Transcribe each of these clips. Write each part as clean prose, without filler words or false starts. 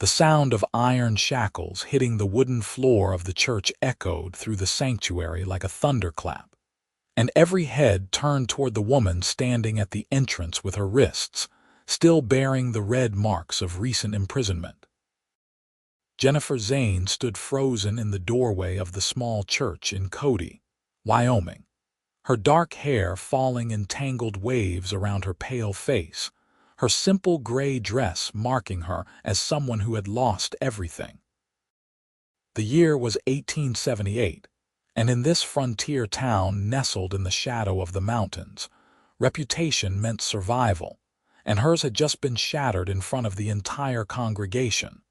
The sound of iron shackles hitting the wooden floor of the church echoed through the sanctuary like a thunderclap, and every head turned toward the woman standing at the entrance with her wrists still bearing the red marks of recent imprisonment. Jennifer Zane stood frozen in the doorway of the small church in Cody, Wyoming, her dark hair falling in tangled waves around her pale face, her simple gray dress marking her as someone who had lost everything. The year was 1878, and in this frontier town nestled in the shadow of the mountains, reputation meant survival, and hers had just been shattered in front of the entire congregation.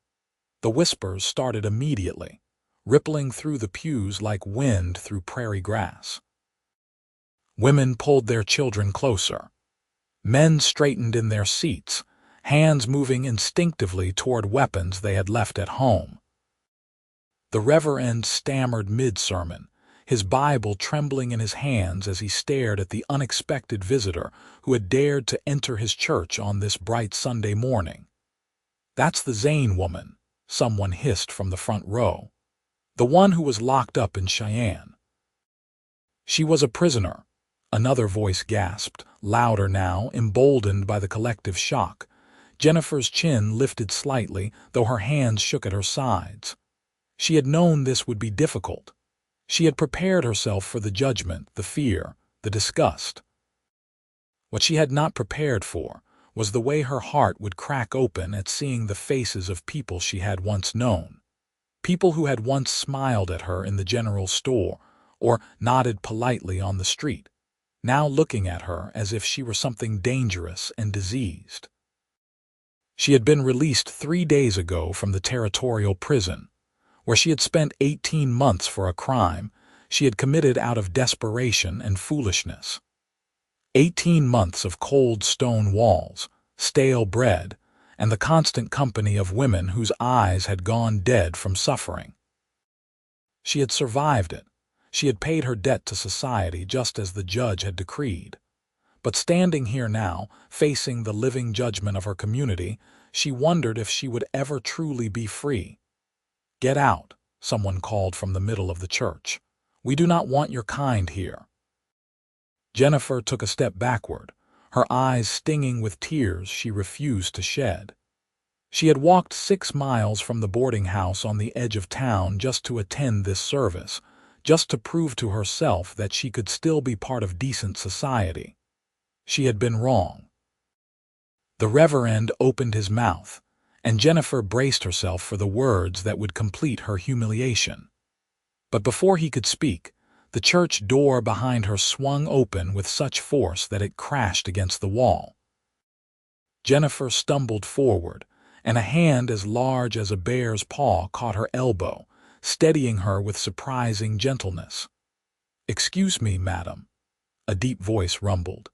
The whispers started immediately, rippling through the pews like wind through prairie grass. Women pulled their children closer. Men straightened in their seats, hands moving instinctively toward weapons they had left at home. The reverend stammered mid-sermon, his Bible trembling in his hands as he stared at the unexpected visitor who had dared to enter his church on this bright Sunday morning. "That's the Zane woman," someone hissed from the front row. "The one who was locked up in Cheyenne." "She was a prisoner," another voice gasped, louder now, emboldened by the collective shock. Jennifer's chin lifted slightly, though her hands shook at her sides. She had known this would be difficult. She had prepared herself for the judgment, the fear, the disgust. What she had not prepared for was the way her heart would crack open at seeing the faces of people she had once known. People who had once smiled at her in the general store or nodded politely on the street, now looking at her as if she were something dangerous and diseased. She had been released 3 days ago from the territorial prison, where she had spent 18 months for a crime she had committed out of desperation and foolishness. 18 months of cold stone walls, stale bread, and the constant company of women whose eyes had gone dead from suffering. She had survived it. She had paid her debt to society just as the judge had decreed. But standing here now, facing the living judgment of her community, she wondered if she would ever truly be free. "Get out," someone called from the middle of the church. "We do not want your kind here." Jennifer took a step backward, her eyes stinging with tears she refused to shed. She had walked 6 miles from the boarding house on the edge of town just to attend this service, just to prove to herself that she could still be part of decent society. She had been wrong. The reverend opened his mouth, and Jennifer braced herself for the words that would complete her humiliation. But before he could speak, the church door behind her swung open with such force that it crashed against the wall. Jennifer stumbled forward, and a hand as large as a bear's paw caught her elbow, steadying her with surprising gentleness. "Excuse me, madam," a deep voice rumbled,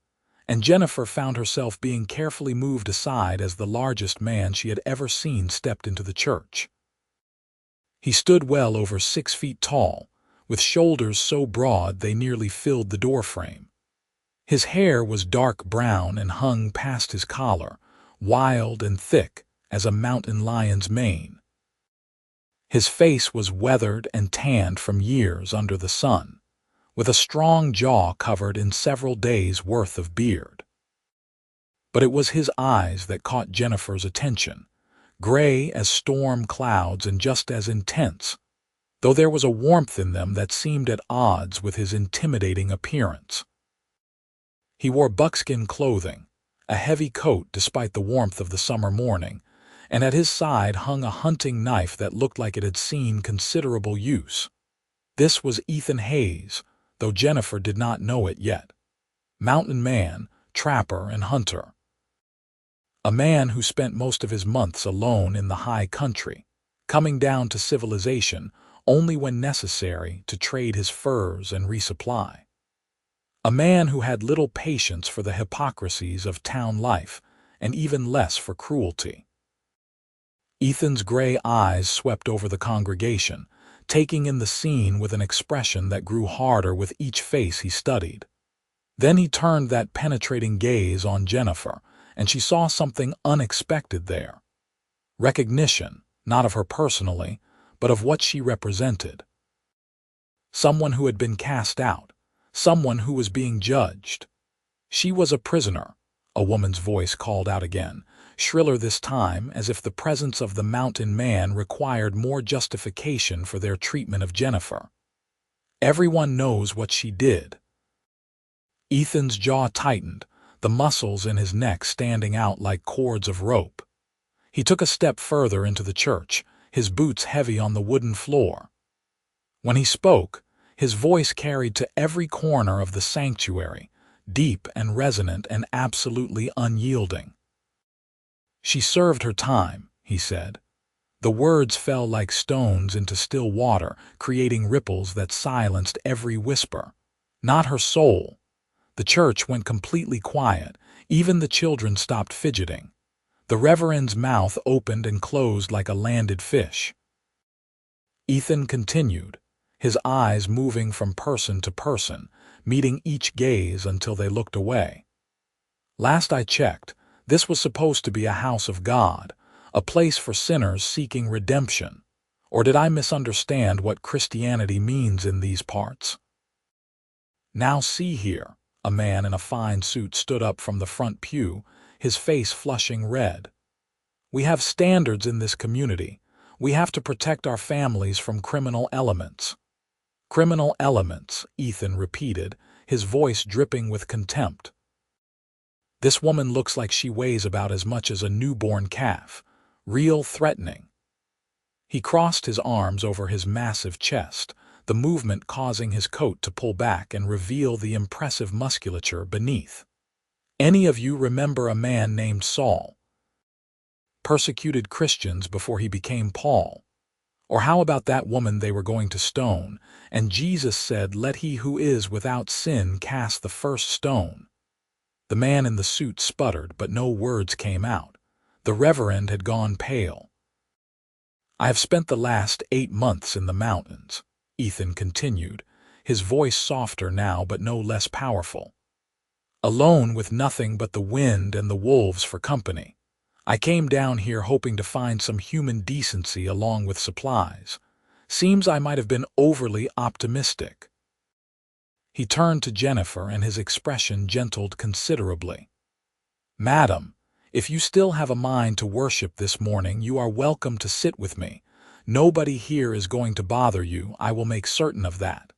and Jennifer found herself being carefully moved aside as the largest man she had ever seen stepped into the church. He stood well over 6 feet tall, with shoulders so broad they nearly filled the doorframe. His hair was dark brown and hung past his collar, wild and thick as a mountain lion's mane. His face was weathered and tanned from years under the sun, with a strong jaw covered in several days' worth of beard. But it was his eyes that caught Jennifer's attention, gray as storm clouds and just as intense, though there was a warmth in them that seemed at odds with his intimidating appearance. He wore buckskin clothing, a heavy coat despite the warmth of the summer morning, and at his side hung a hunting knife that looked like it had seen considerable use. This was Ethan Hayes, though Jennifer did not know it yet. Mountain man, trapper, and hunter. A man who spent most of his months alone in the high country, coming down to civilization only when necessary to trade his furs and resupply. A man who had little patience for the hypocrisies of town life and even less for cruelty. Ethan's gray eyes swept over the congregation, taking in the scene with an expression that grew harder with each face he studied. Then he turned that penetrating gaze on Jennifer, and she saw something unexpected there. Recognition, not of her personally, but of what she represented. Someone who had been cast out, someone who was being judged. She was a prisoner, a woman's voice called out again, shriller this time, as if the presence of the mountain man required more justification for their treatment of Jennifer. Everyone knows what she did. Ethan's jaw tightened, the muscles in his neck standing out like cords of rope. He took a step further into the church, his boots heavy on the wooden floor. When he spoke, his voice carried to every corner of the sanctuary, deep and resonant and absolutely unyielding. "She served her time," he said. The words fell like stones into still water, creating ripples that silenced every whisper. Not her soul. The church went completely quiet. Even the children stopped fidgeting. The reverend's mouth opened and closed like a landed fish. Ethan continued, his eyes moving from person to person, meeting each gaze until they looked away. "Last I checked, this was supposed to be a house of God, a place for sinners seeking redemption. Or did I misunderstand what Christianity means in these parts?" "Now see here," a man in a fine suit stood up from the front pew, his face flushing red. "We have standards in this community. We have to protect our families from criminal elements." "Criminal elements," Ethan repeated, his voice dripping with contempt. "This woman looks like she weighs about as much as a newborn calf. Real threatening." He crossed his arms over his massive chest, the movement causing his coat to pull back and reveal the impressive musculature beneath. "Any of you remember a man named Saul? Persecuted Christians before he became Paul. Or how about that woman they were going to stone, and Jesus said, 'Let he who is without sin cast the first stone'?" The man in the suit sputtered, but no words came out. The reverend had gone pale. "I have spent the last 8 months in the mountains," Ethan continued, his voice softer now but no less powerful. "Alone with nothing but the wind and the wolves for company. I came down here hoping to find some human decency along with supplies. Seems I might have been overly optimistic." He turned to Jennifer and his expression gentled considerably. "Madam, if you still have a mind to worship this morning, you are welcome to sit with me. Nobody here is going to bother you, I will make certain of that."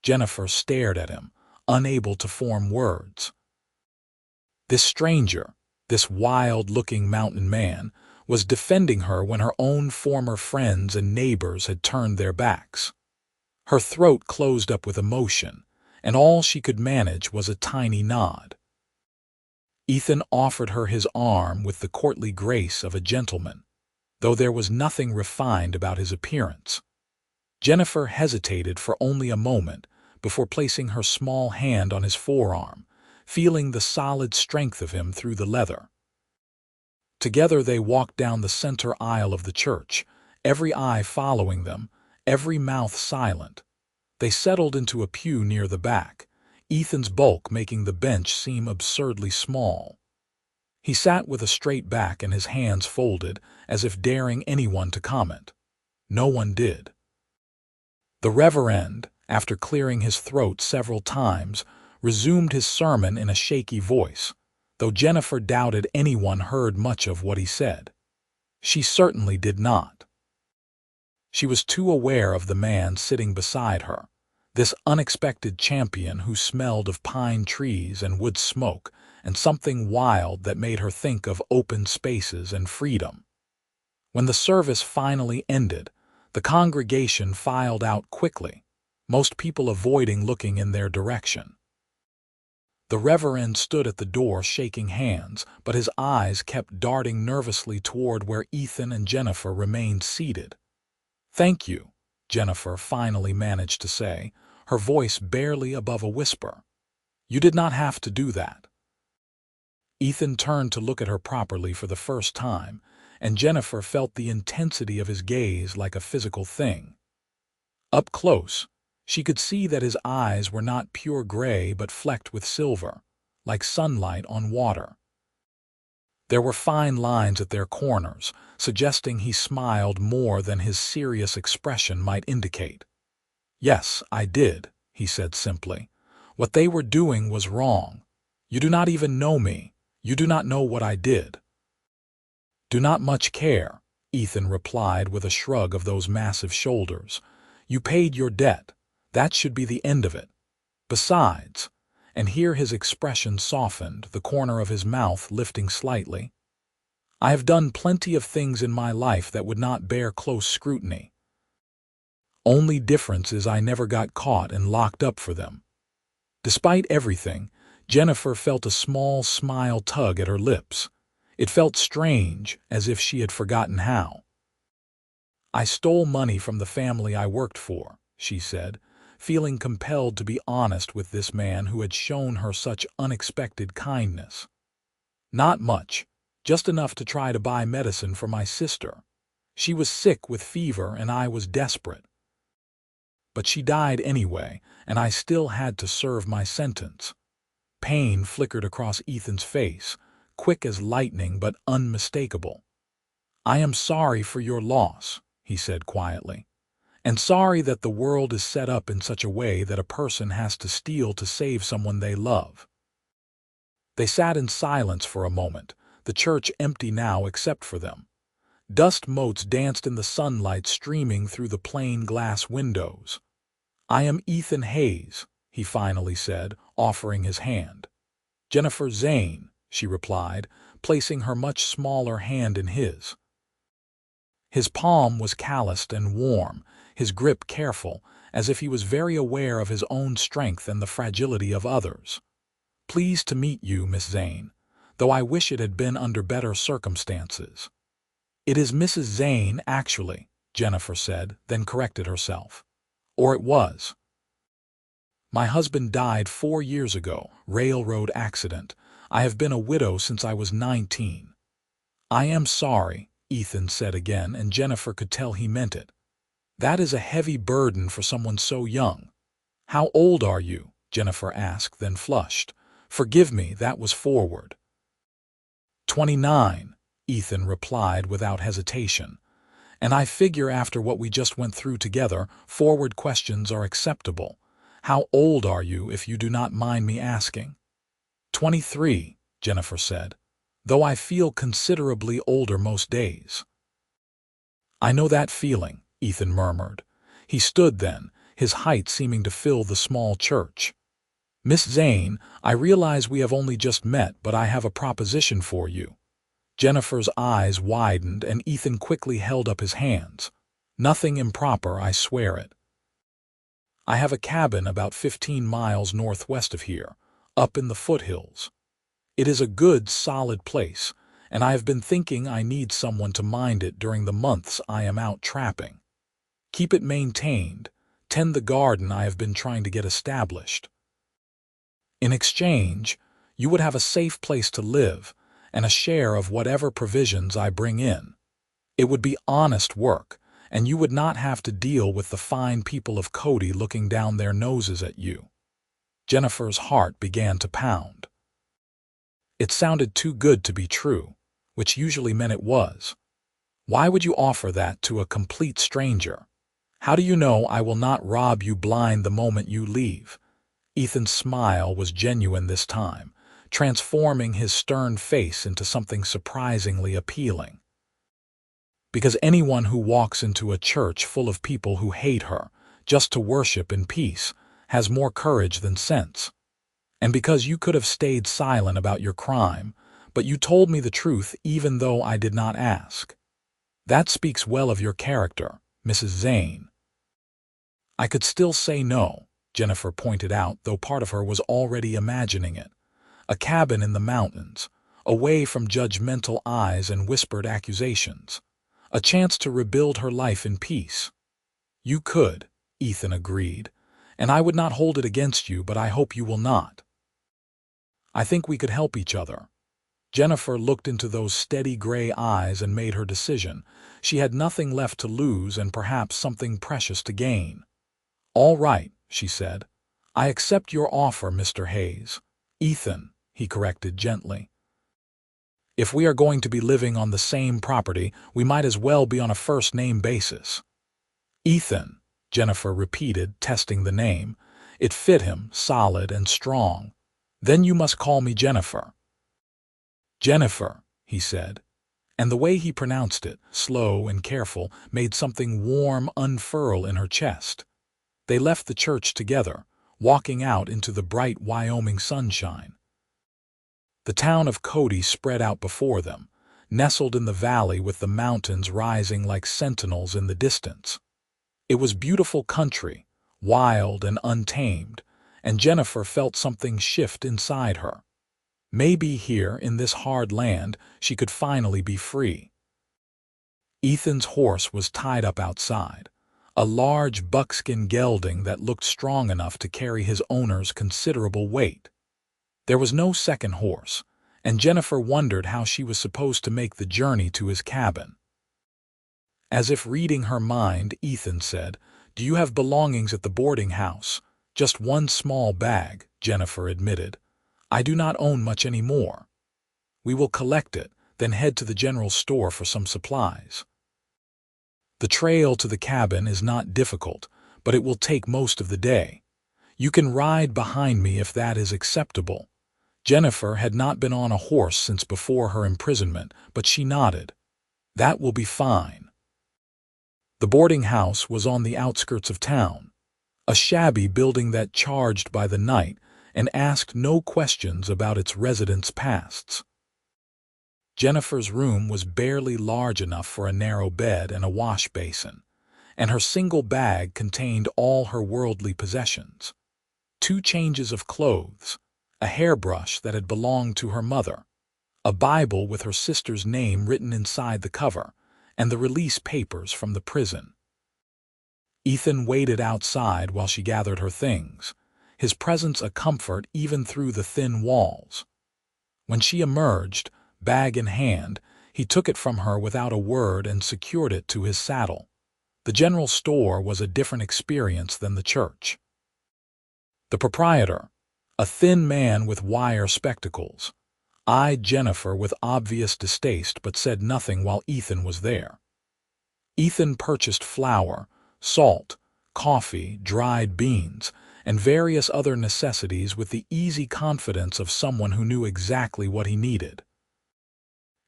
Jennifer stared at him, unable to form words. This stranger, this wild-looking mountain man, was defending her when her own former friends and neighbors had turned their backs. Her throat closed up with emotion, and all she could manage was a tiny nod. Ethan offered her his arm with the courtly grace of a gentleman, though there was nothing refined about his appearance. Jennifer hesitated for only a moment before placing her small hand on his forearm, feeling the solid strength of him through the leather. Together they walked down the center aisle of the church, every eye following them, every mouth silent. They settled into a pew near the back, Ethan's bulk making the bench seem absurdly small. He sat with a straight back and his hands folded, as if daring anyone to comment. No one did. The reverend, after clearing his throat several times, resumed his sermon in a shaky voice, though Jennifer doubted anyone heard much of what he said. She certainly did not. She was too aware of the man sitting beside her, this unexpected champion who smelled of pine trees and wood smoke, and something wild that made her think of open spaces and freedom. When the service finally ended, the congregation filed out quickly, most people avoiding looking in their direction. The reverend stood at the door shaking hands, but his eyes kept darting nervously toward where Ethan and Jennifer remained seated. "Thank you," Jennifer finally managed to say, her voice barely above a whisper. "You did not have to do that." Ethan turned to look at her properly for the first time, and Jennifer felt the intensity of his gaze like a physical thing. Up close, she could see that his eyes were not pure gray but flecked with silver, like sunlight on water. There were fine lines at their corners, suggesting he smiled more than his serious expression might indicate. "Yes, I did," he said simply. "What they were doing was wrong. You do not even know me. You do not know what I did." "Do not much care," Ethan replied with a shrug of those massive shoulders. "You paid your debt. That should be the end of it. Besides," and here his expression softened, the corner of his mouth lifting slightly, "I have done plenty of things in my life that would not bear close scrutiny. Only difference is I never got caught and locked up for them." Despite everything, Jennifer felt a small smile tug at her lips. It felt strange, as if she had forgotten how. "I stole money from the family I worked for," she said, feeling compelled to be honest with this man who had shown her such unexpected kindness. "Not much, just enough to try to buy medicine for my sister. She was sick with fever and I was desperate. But she died anyway, and I still had to serve my sentence." Pain flickered across Ethan's face, quick as lightning but unmistakable. "I am sorry for your loss," he said quietly, "and sorry that the world is set up in such a way that a person has to steal to save someone they love." They sat in silence for a moment, the church empty now except for them. Dust motes danced in the sunlight streaming through the plain glass windows. "I am Ethan Hayes," he finally said, offering his hand. "Jennifer Zane," she replied, placing her much smaller hand in his. His palm was calloused and warm, his grip careful, as if he was very aware of his own strength and the fragility of others. "Pleased to meet you, Miss Zane, though I wish it had been under better circumstances." "It is Mrs. Zane, actually," Jennifer said, then corrected herself. "Or it was. My husband died 4 years ago, railroad accident. I have been a widow since I was 19. "I am sorry," Ethan said again, and Jennifer could tell he meant it. "That is a heavy burden for someone so young." "How old are you?" Jennifer asked, then flushed. "Forgive me, that was forward." 29, Ethan replied without hesitation. "And I figure after what we just went through together, forward questions are acceptable. How old are you, if you do not mind me asking?" 23, Jennifer said, "though I feel considerably older most days." "I know that feeling," Ethan murmured. He stood then, his height seeming to fill the small church. "Miss Zane, I realize we have only just met, but I have a proposition for you." Jennifer's eyes widened, and Ethan quickly held up his hands. "Nothing improper, I swear it. I have a cabin about 15 miles northwest of here, up in the foothills. It is a good, solid place, and I have been thinking I need someone to mind it during the months I am out trapping. Keep it maintained, tend the garden I have been trying to get established. In exchange, you would have a safe place to live and a share of whatever provisions I bring in. It would be honest work, and you would not have to deal with the fine people of Cody looking down their noses at you." Jennifer's heart began to pound. It sounded too good to be true, which usually meant it was. Why would you offer that to a complete stranger? "How do you know I will not rob you blind the moment you leave?" Ethan's smile was genuine this time, transforming his stern face into something surprisingly appealing. "Because anyone who walks into a church full of people who hate her, just to worship in peace, has more courage than sense. And because you could have stayed silent about your crime, but you told me the truth even though I did not ask. That speaks well of your character, Mrs. Zane." "I could still say no," Jennifer pointed out, though part of her was already imagining it. A cabin in the mountains, away from judgmental eyes and whispered accusations. A chance to rebuild her life in peace. "You could," Ethan agreed, "and I would not hold it against you, but I hope you will not. I think we could help each other." Jennifer looked into those steady gray eyes and made her decision. She had nothing left to lose and perhaps something precious to gain. "All right," she said. "I accept your offer, Mr. Hayes." "Ethan," he corrected gently. If we are going to be living on the same property, we might as well be on a first-name basis. Ethan, Jennifer repeated, testing the name. It fit him, solid and strong. Then you must call me Jennifer. Jennifer, he said, and the way he pronounced it, slow and careful, made something warm unfurl in her chest. They left the church together, walking out into the bright Wyoming sunshine. The town of Cody spread out before them, nestled in the valley with the mountains rising like sentinels in the distance. It was beautiful country, wild and untamed, and Jennifer felt something shift inside her. Maybe here, in this hard land, she could finally be free. Ethan's horse was tied up outside, a large buckskin gelding that looked strong enough to carry his owner's considerable weight. There was no second horse, and Jennifer wondered how she was supposed to make the journey to his cabin. As if reading her mind, Ethan said, "Do you have belongings at the boarding house?" "Just one small bag," Jennifer admitted. "I do not own much anymore." "We will collect it, then head to the general store for some supplies." The trail to the cabin is not difficult, but it will take most of the day. You can ride behind me if that is acceptable. Jennifer had not been on a horse since before her imprisonment, but she nodded. That will be fine. The boarding house was on the outskirts of town, a shabby building that charged by the night and asked no questions about its residents' pasts. Jennifer's room was barely large enough for a narrow bed and a wash basin, and her single bag contained all her worldly possessions. 2 changes of clothes, a hairbrush that had belonged to her mother, a Bible with her sister's name written inside the cover, and the release papers from the prison. Ethan waited outside while she gathered her things, his presence a comfort even through the thin walls. When she emerged, bag in hand, he took it from her without a word and secured it to his saddle. The general store was a different experience than the church. The proprietor, a thin man with wire spectacles, eyed Jennifer with obvious distaste but said nothing while Ethan was there. Ethan purchased flour, salt, coffee, dried beans, and various other necessities with the easy confidence of someone who knew exactly what he needed.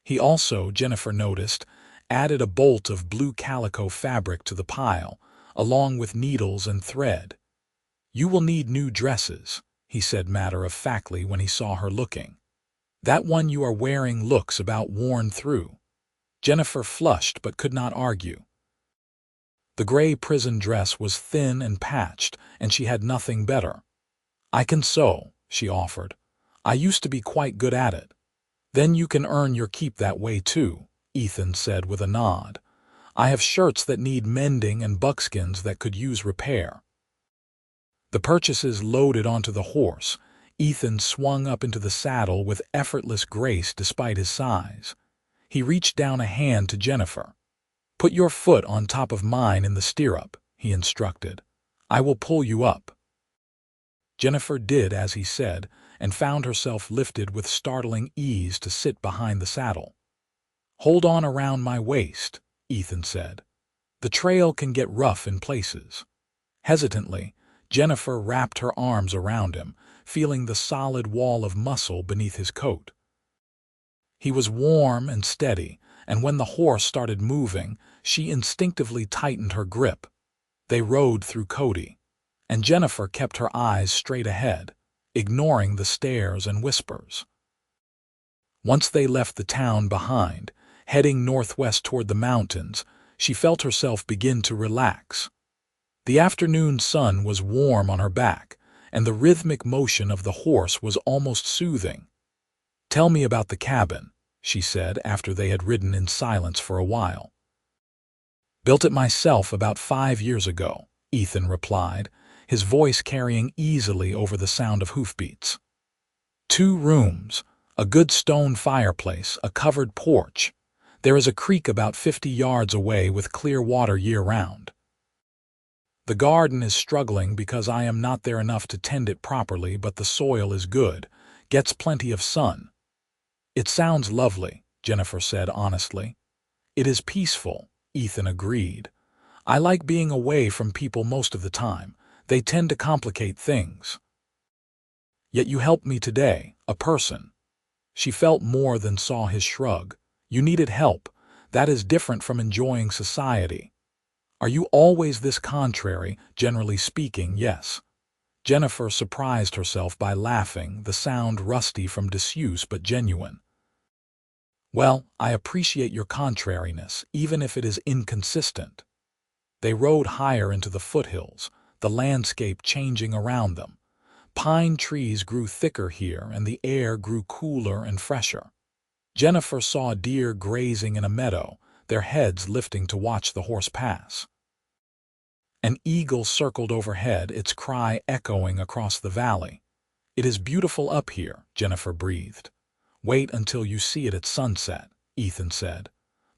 He also, Jennifer noticed, added a bolt of blue calico fabric to the pile, along with needles and thread. "You will need new dresses," he said matter-of-factly when he saw her looking. "That one you are wearing looks about worn through." Jennifer flushed but could not argue. The gray prison dress was thin and patched, and she had nothing better. "I can sew," she offered. "I used to be quite good at it." "Then you can earn your keep that way too," Ethan said with a nod. "I have shirts that need mending and buckskins that could use repair." The purchases loaded onto the horse, Ethan swung up into the saddle with effortless grace despite his size. He reached down a hand to Jennifer. "Put your foot on top of mine in the stirrup," he instructed. "I will pull you up." Jennifer did as he said, and found herself lifted with startling ease to sit behind the saddle. "Hold on around my waist," Ethan said. "The trail can get rough in places." Hesitantly, Jennifer wrapped her arms around him, feeling the solid wall of muscle beneath his coat. He was warm and steady, and when the horse started moving, she instinctively tightened her grip. They rode through Cody, and Jennifer kept her eyes straight ahead, ignoring the stares and whispers. Once they left the town behind, heading northwest toward the mountains, she felt herself begin to relax. The afternoon sun was warm on her back, and the rhythmic motion of the horse was almost soothing. "Tell me about the cabin," she said after they had ridden in silence for a while. "Built it myself about 5 years ago," Ethan replied, his voice carrying easily over the sound of hoofbeats. 2 rooms, a good stone fireplace, a covered porch. There is a creek about 50 yards away with clear water year-round. The garden is struggling because I am not there enough to tend it properly, but the soil is good, gets plenty of sun. It sounds lovely. Jennifer said honestly. It is peaceful, Ethan agreed. I like being away from people most of the time. They tend to complicate things. Yet you helped me today, a person. She felt more than saw his shrug. You needed help. That is different from enjoying society. Are you always this contrary, generally speaking? Yes. Jennifer surprised herself by laughing, the sound rusty from disuse but genuine. Well, I appreciate your contrariness, even if it is inconsistent. They rode higher into the foothills, the landscape changing around them. Pine trees grew thicker here, and the air grew cooler and fresher. Jennifer saw deer grazing in a meadow, their heads lifting to watch the horse pass. An eagle circled overhead, its cry echoing across the valley. It is beautiful up here, Jennifer breathed. Wait until you see it at sunset, Ethan said.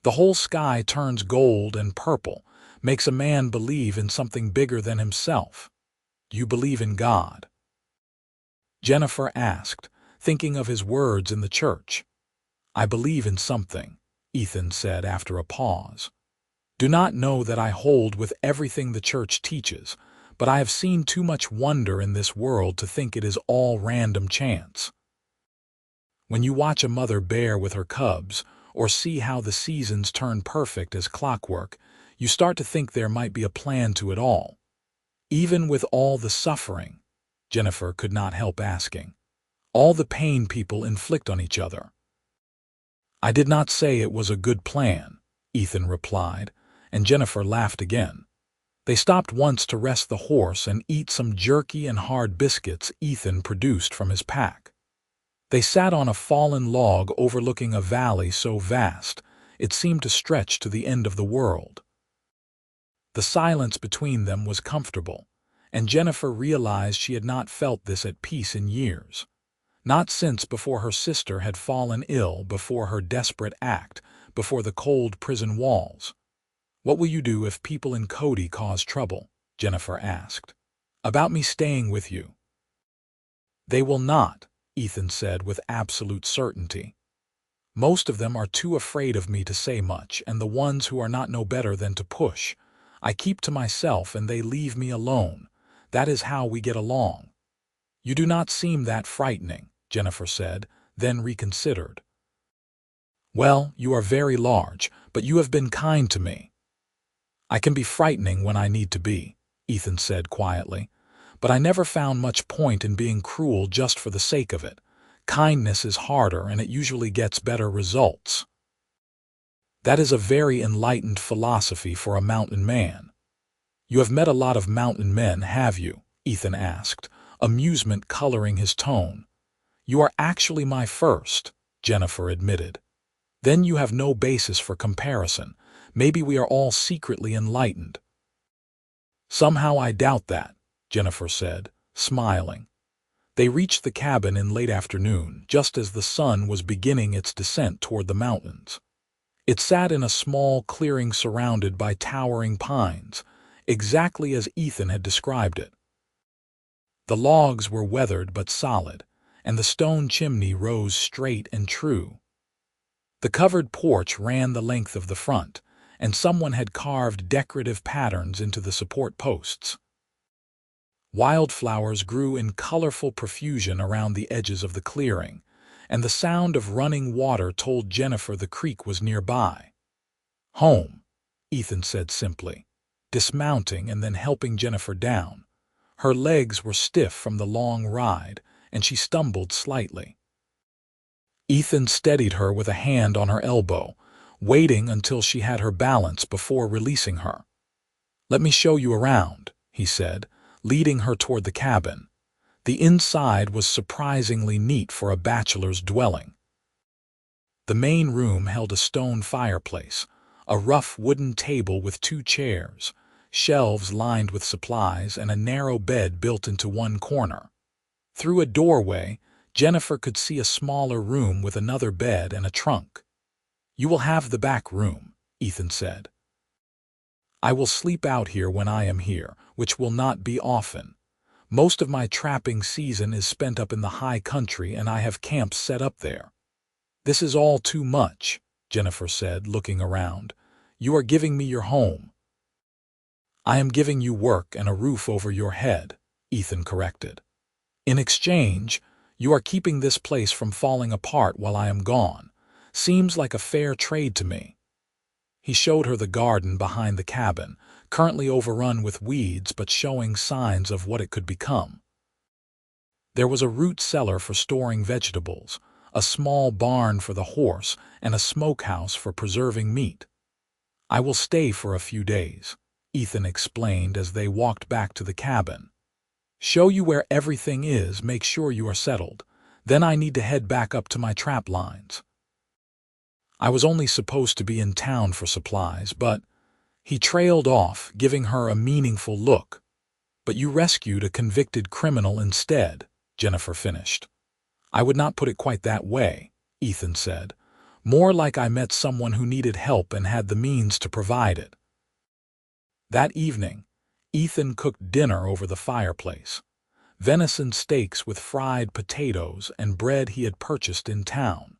The whole sky turns gold and purple, makes a man believe in something bigger than himself. Do you believe in God? Jennifer asked, thinking of his words in the church. I believe in something, Ethan said after a pause. Do not know that I hold with everything the church teaches, but I have seen too much wonder in this world to think it is all random chance. When you watch a mother bear with her cubs, or see how the seasons turn perfect as clockwork, you start to think there might be a plan to it all. Even with all the suffering, Jennifer could not help asking, all the pain people inflict on each other. I did not say it was a good plan, Ethan replied, and Jennifer laughed again. They stopped once to rest the horse and eat some jerky and hard biscuits Ethan produced from his pack. They sat on a fallen log overlooking a valley so vast it seemed to stretch to the end of the world. The silence between them was comfortable, and Jennifer realized she had not felt this at peace in years. Not since before her sister had fallen ill, before her desperate act, before the cold prison walls. What will you do if people in Cody cause trouble? Jennifer asked. About me staying with you. They will not, Ethan said with absolute certainty. Most of them are too afraid of me to say much, and the ones who are not know better than to push. I keep to myself and they leave me alone. That is how we get along. You do not seem that frightening, Jennifer said, then reconsidered. Well, you are very large, but you have been kind to me. I can be frightening when I need to be, Ethan said quietly, but I never found much point in being cruel just for the sake of it. Kindness is harder and it usually gets better results. That is a very enlightened philosophy for a mountain man. You have met a lot of mountain men, have you? Ethan asked, amusement coloring his tone. You are actually my first, Jennifer admitted. Then you have no basis for comparison. Maybe we are all secretly enlightened. Somehow I doubt that, Jennifer said, smiling. They reached the cabin in late afternoon, just as the sun was beginning its descent toward the mountains. It sat in a small clearing surrounded by towering pines, exactly as Ethan had described it. The logs were weathered but solid, and the stone chimney rose straight and true. The covered porch ran the length of the front, and someone had carved decorative patterns into the support posts. Wildflowers grew in colorful profusion around the edges of the clearing, and the sound of running water told Jennifer the creek was nearby. Home, Ethan said simply, dismounting and then helping Jennifer down. Her legs were stiff from the long ride, and she stumbled slightly. Ethan steadied her with a hand on her elbow, waiting until she had her balance before releasing her. Let me show you around, he said, leading her toward the cabin. The inside was surprisingly neat for a bachelor's dwelling. The main room held a stone fireplace, a rough wooden table with 2 chairs, shelves lined with supplies, and a narrow bed built into one corner. Through a doorway, Jennifer could see a smaller room with another bed and a trunk. You will have the back room, Ethan said. I will sleep out here when I am here, which will not be often. Most of my trapping season is spent up in the high country and I have camps set up there. "This is all too much," Jennifer said, looking around. "You are giving me your home." "I am giving you work and a roof over your head," Ethan corrected. "In exchange, you are keeping this place from falling apart while I am gone. Seems like a fair trade to me." He showed her the garden behind the cabin, currently overrun with weeds but showing signs of what it could become. There was a root cellar for storing vegetables, a small barn for the horse, and a smokehouse for preserving meat. "I will stay for a few days," Ethan explained as they walked back to the cabin. "Show you where everything is, make sure you are settled. Then I need to head back up to my trap lines." "I was only supposed to be in town for supplies, but—" He trailed off, giving her a meaningful look. "But you rescued a convicted criminal instead," Jennifer finished. "I would not put it quite that way," Ethan said. "More like I met someone who needed help and had the means to provide it." That evening, Ethan cooked dinner over the fireplace. Venison steaks with fried potatoes and bread he had purchased in town.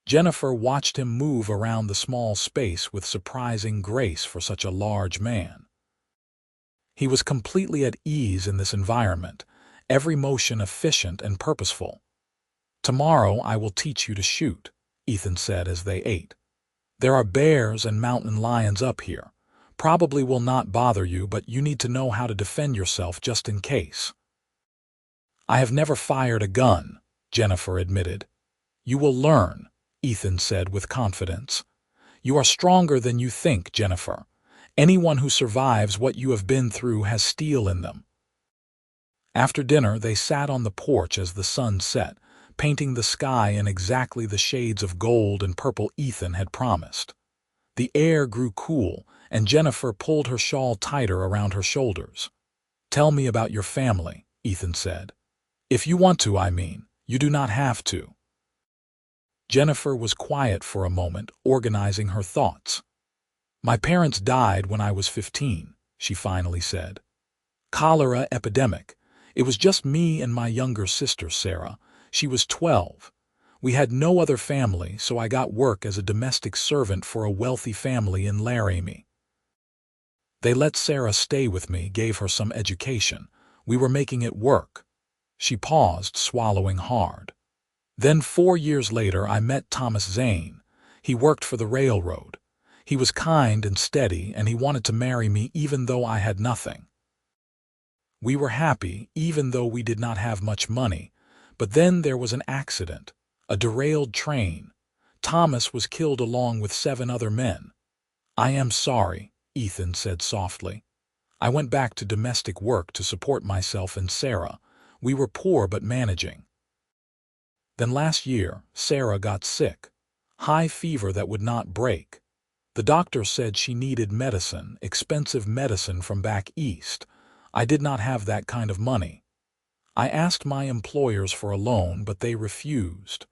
Jennifer watched him move around the small space with surprising grace for such a large man. He was completely at ease in this environment, every motion efficient and purposeful. "Tomorrow I will teach you to shoot," Ethan said as they ate. "There are bears and mountain lions up here. Probably will not bother you, but you need to know how to defend yourself just in case." "I have never fired a gun," Jennifer admitted. "You will learn," Ethan said with confidence. "You are stronger than you think, Jennifer. Anyone who survives what you have been through has steel in them." After dinner, they sat on the porch as the sun set, painting the sky in exactly the shades of gold and purple Ethan had promised. The air grew cool, and Jennifer pulled her shawl tighter around her shoulders. "Tell me about your family," Ethan said. "If you want to, I mean. You do not have to." Jennifer was quiet for a moment, organizing her thoughts. "My parents died when I was 15, she finally said. "Cholera epidemic. It was just me and my younger sister, Sarah. She was 12. We had no other family, so I got work as a domestic servant for a wealthy family in Laramie. They let Sarah stay with me, gave her some education. We were making it work." She paused, swallowing hard. "Then 4 years later I met Thomas Zane. He worked for the railroad. He was kind and steady, and he wanted to marry me even though I had nothing. We were happy, even though we did not have much money. But then there was an accident, a derailed train. Thomas was killed along with 7 other men. I am sorry," Ethan said softly. "I went back to domestic work to support myself and Sarah. We were poor but managing. Then last year, Sarah got sick. High fever that would not break. The doctor said she needed medicine, expensive medicine from back east. I did not have that kind of money. I asked my employers for a loan, but they refused.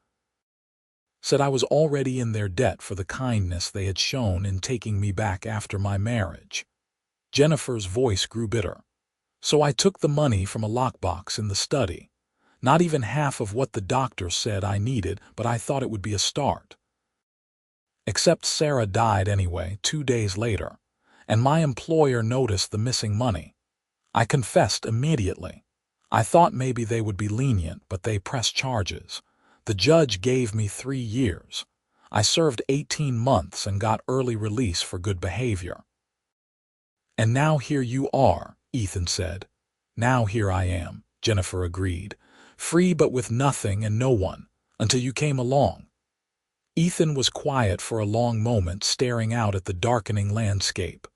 Said I was already in their debt for the kindness they had shown in taking me back after my marriage." Jennifer's voice grew bitter. "So I took the money from a lockbox in the study. Not even half of what the doctor said I needed, but I thought it would be a start. Except Sarah died anyway 2 days later, and my employer noticed the missing money. I confessed immediately. I thought maybe they would be lenient, but they pressed charges. The judge gave me 3 years. I served 18 months and got early release for good behavior." "And now here you are," Ethan said. "Now here I am," Jennifer agreed. "Free but with nothing and no one, until you came along." Ethan was quiet for a long moment, staring out at the darkening landscape.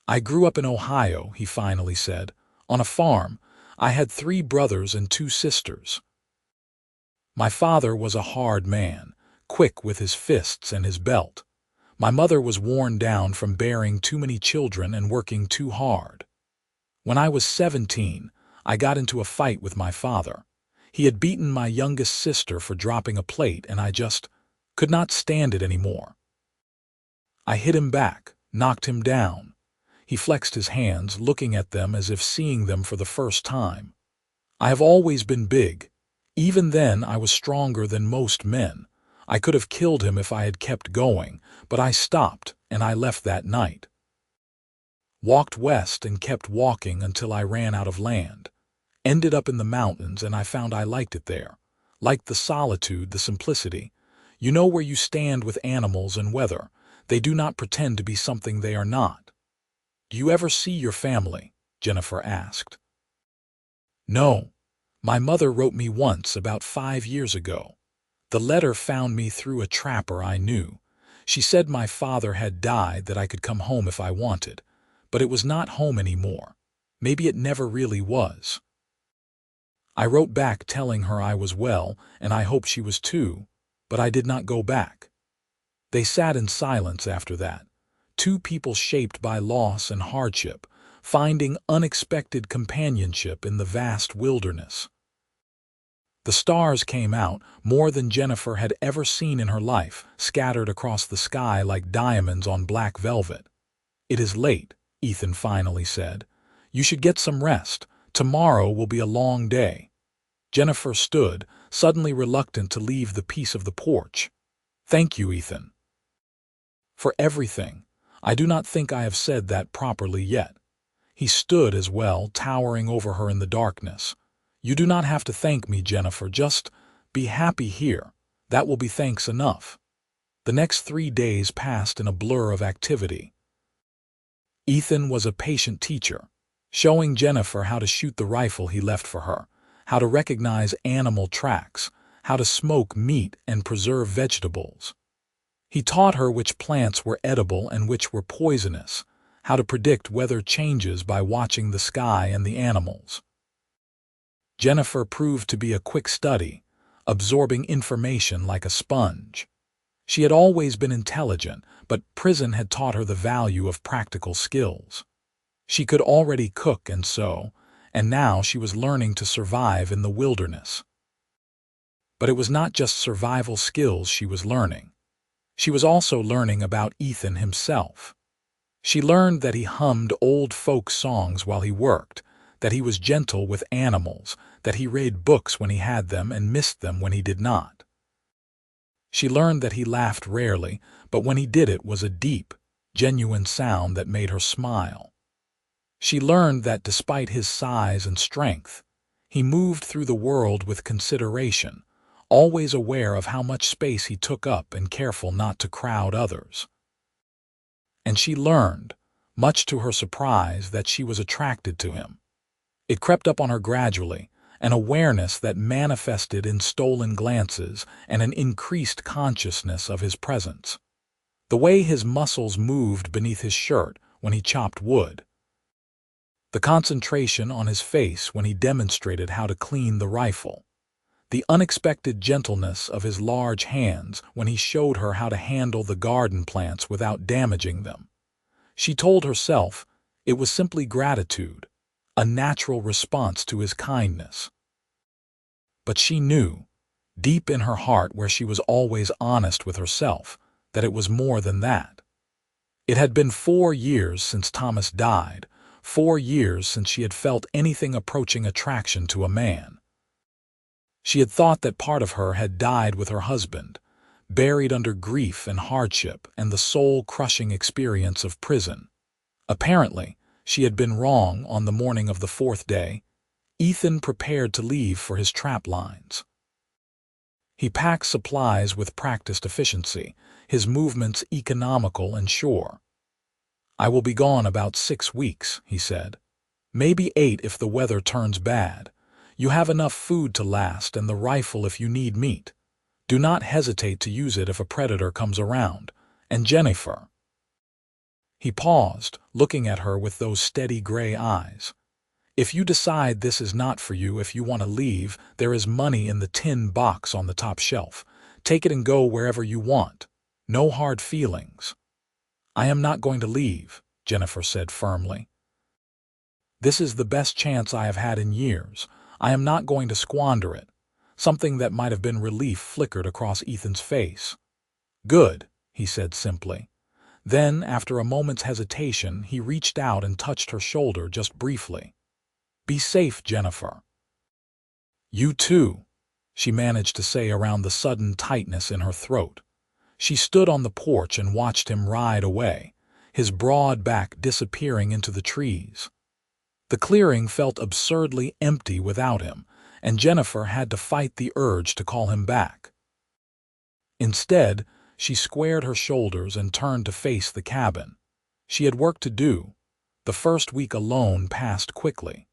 "I grew up in Ohio," he finally said. "On a farm. I had 3 brothers and 2 sisters. My father was a hard man, quick with his fists and his belt. My mother was worn down from bearing too many children and working too hard. When I was 17, I got into a fight with my father. He had beaten my youngest sister for dropping a plate, and I just could not stand it anymore. I hit him back, knocked him down." He flexed his hands, looking at them as if seeing them for the first time. "I have always been big. Even then I was stronger than most men. I could have killed him if I had kept going, but I stopped, and I left that night. Walked west and kept walking until I ran out of land. Ended up in the mountains, and I found I liked it there. Liked the solitude, the simplicity. You know where you stand with animals and weather. They do not pretend to be something they are not. Do you ever see your family? Jennifer asked. No. My mother wrote me once about 5 years ago. The letter found me through a trapper I knew. She said my father had died, that I could come home if I wanted. But it was not home anymore. Maybe it never really was. I wrote back telling her I was well, and I hoped she was too, but I did not go back. They sat in silence after that, two people shaped by loss and hardship, finding unexpected companionship in the vast wilderness. The stars came out, more than Jennifer had ever seen in her life, scattered across the sky like diamonds on black velvet. "It is late," Ethan finally said. "You should get some rest. Tomorrow will be a long day." Jennifer stood, suddenly reluctant to leave the peace of the porch. "Thank you, Ethan, for everything. I do not think I have said that properly yet." He stood as well, towering over her in the darkness. "You do not have to thank me, Jennifer. Just be happy here. That will be thanks enough." The next 3 days passed in a blur of activity. Ethan was a patient teacher, showing Jennifer how to shoot the rifle he left for her, how to recognize animal tracks, how to smoke meat and preserve vegetables. He taught her which plants were edible and which were poisonous, how to predict weather changes by watching the sky and the animals. Jennifer proved to be a quick study, absorbing information like a sponge. She had always been intelligent, but prison had taught her the value of practical skills. She could already cook and sew, and now she was learning to survive in the wilderness. But it was not just survival skills she was learning. She was also learning about Ethan himself. She learned that he hummed old folk songs while he worked, that he was gentle with animals, that he read books when he had them and missed them when he did not. She learned that he laughed rarely, but when he did it was a deep, genuine sound that made her smile. She learned that despite his size and strength, he moved through the world with consideration, always aware of how much space he took up and careful not to crowd others. And she learned, much to her surprise, that she was attracted to him. It crept up on her gradually, an awareness that manifested in stolen glances and an increased consciousness of his presence. The way his muscles moved beneath his shirt when he chopped wood. The concentration on his face when he demonstrated how to clean the rifle. The unexpected gentleness of his large hands when he showed her how to handle the garden plants without damaging them. She told herself it was simply gratitude, a natural response to his kindness. But she knew, deep in her heart where she was always honest with herself, that it was more than that. It had been 4 years since Thomas died, 4 years since she had felt anything approaching attraction to a man. She had thought that part of her had died with her husband, buried under grief and hardship and the soul-crushing experience of prison. Apparently, she had been wrong. On the morning of the 4th day, Ethan prepared to leave for his trap lines. He packed supplies with practiced efficiency, his movements economical and sure. "I will be gone about 6 weeks," he said. "Maybe 8 if the weather turns bad. You have enough food to last and the rifle if you need meat. Do not hesitate to use it if a predator comes around. And Jennifer." He paused, looking at her with those steady gray eyes. "If you decide this is not for you, if you want to leave, there is money in the tin box on the top shelf. Take it and go wherever you want. No hard feelings." "I am not going to leave," Jennifer said firmly. "This is the best chance I have had in years. I am not going to squander it." Something that might have been relief flickered across Ethan's face. "Good," he said simply. Then, after a moment's hesitation, he reached out and touched her shoulder just briefly. "Be safe, Jennifer." "You too." she managed to say around the sudden tightness in her throat. She stood on the porch and watched him ride away, his broad back disappearing into the trees. The clearing felt absurdly empty without him, and Jennifer had to fight the urge to call him back. Instead, she squared her shoulders and turned to face the cabin. She had work to do. The first week alone passed quickly.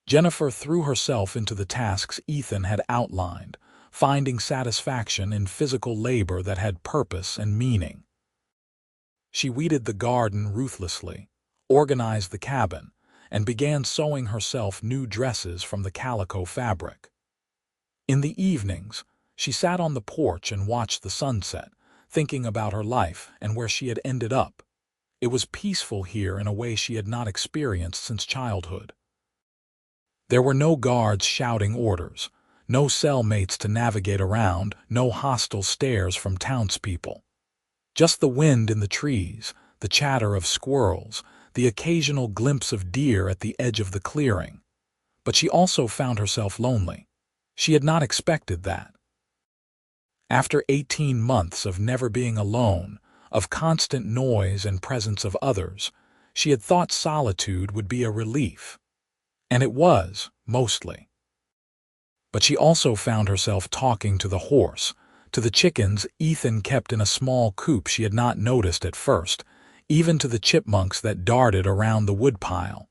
Jennifer threw herself into the tasks Ethan had outlined, finding satisfaction in physical labor that had purpose and meaning. She weeded the garden ruthlessly, organized the cabin, and began sewing herself new dresses from the calico fabric. In the evenings, she sat on the porch and watched the sunset, thinking about her life and where she had ended up. It was peaceful here in a way she had not experienced since childhood. There were no guards shouting orders, no cellmates to navigate around, no hostile stares from townspeople. Just the wind in the trees, the chatter of squirrels, the occasional glimpse of deer at the edge of the clearing. But she also found herself lonely. She had not expected that. After 18 months of never being alone, of constant noise and presence of others, she had thought solitude would be a relief. And it was, mostly. But she also found herself talking to the horse, to the chickens Ethan kept in a small coop she had not noticed at first, even to the chipmunks that darted around the woodpile.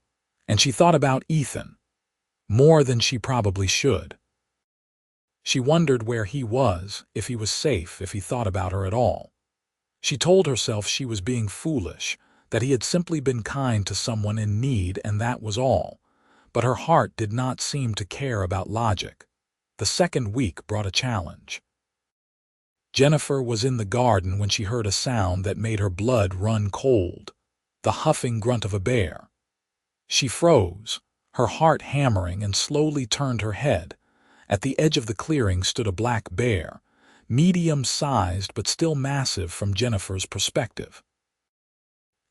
And she thought about Ethan, more than she probably should. She wondered where he was, if he was safe, if he thought about her at all. She told herself she was being foolish, that he had simply been kind to someone in need and that was all. But her heart did not seem to care about logic. The second week brought a challenge. Jennifer was in the garden when she heard a sound that made her blood run cold, the huffing grunt of a bear. She froze, her heart hammering, and slowly turned her head. At the edge of the clearing stood a black bear, medium-sized but still massive from Jennifer's perspective.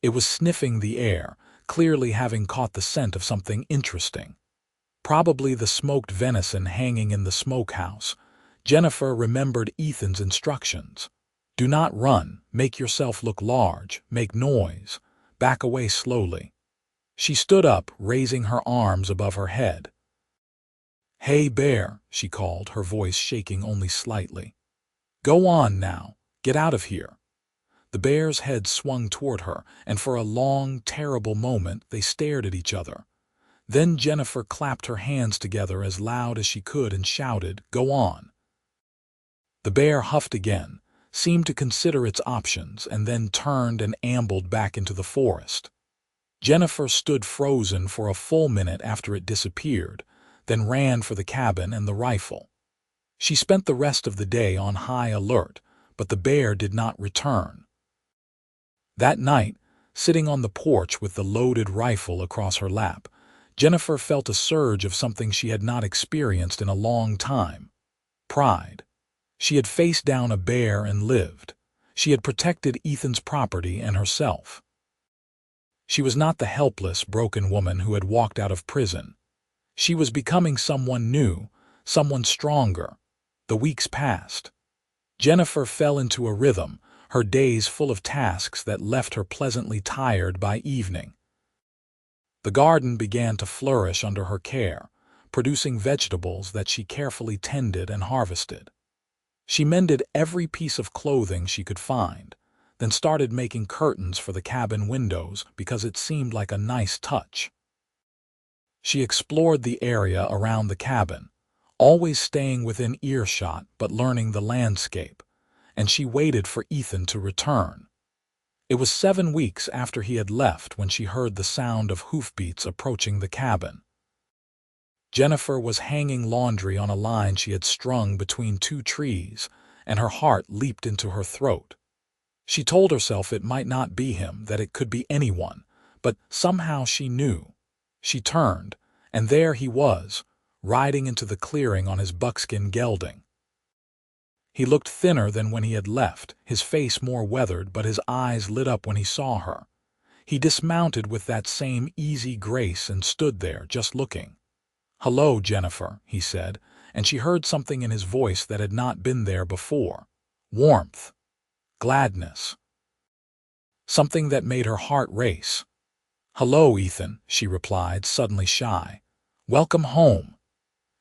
It was sniffing the air, clearly having caught the scent of something interesting. Probably the smoked venison hanging in the smokehouse. Jennifer remembered Ethan's instructions. Do not run, make yourself look large, make noise, back away slowly. She stood up, raising her arms above her head. "Hey, bear," she called, her voice shaking only slightly. "Go on now, get out of here." The bear's head swung toward her, and for a long, terrible moment they stared at each other. Then Jennifer clapped her hands together as loud as she could and shouted, "Go on." The bear huffed again, seemed to consider its options, and then turned and ambled back into the forest. Jennifer stood frozen for a full minute after it disappeared, then ran for the cabin and the rifle. She spent the rest of the day on high alert, but the bear did not return. That night, sitting on the porch with the loaded rifle across her lap, Jennifer felt a surge of something she had not experienced in a long time. Pride. She had faced down a bear and lived. She had protected Ethan's property and herself. She was not the helpless, broken woman who had walked out of prison. She was becoming someone new, someone stronger. The weeks passed. Jennifer fell into a rhythm, her days full of tasks that left her pleasantly tired by evening. The garden began to flourish under her care, producing vegetables that she carefully tended and harvested. She mended every piece of clothing she could find, then started making curtains for the cabin windows because it seemed like a nice touch. She explored the area around the cabin, always staying within earshot but learning the landscape, and she waited for Ethan to return. It was 7 weeks after he had left when she heard the sound of hoofbeats approaching the cabin. Jennifer was hanging laundry on a line she had strung between 2 trees, and her heart leaped into her throat. She told herself it might not be him, that it could be anyone, but somehow she knew. She turned, and there he was, riding into the clearing on his buckskin gelding. He looked thinner than when he had left, his face more weathered, but his eyes lit up when he saw her. He dismounted with that same easy grace and stood there, just looking. "Hello, Jennifer," he said, and she heard something in his voice that had not been there before. Warmth. Gladness. Something that made her heart race. "Hello, Ethan," she replied, suddenly shy. "Welcome home."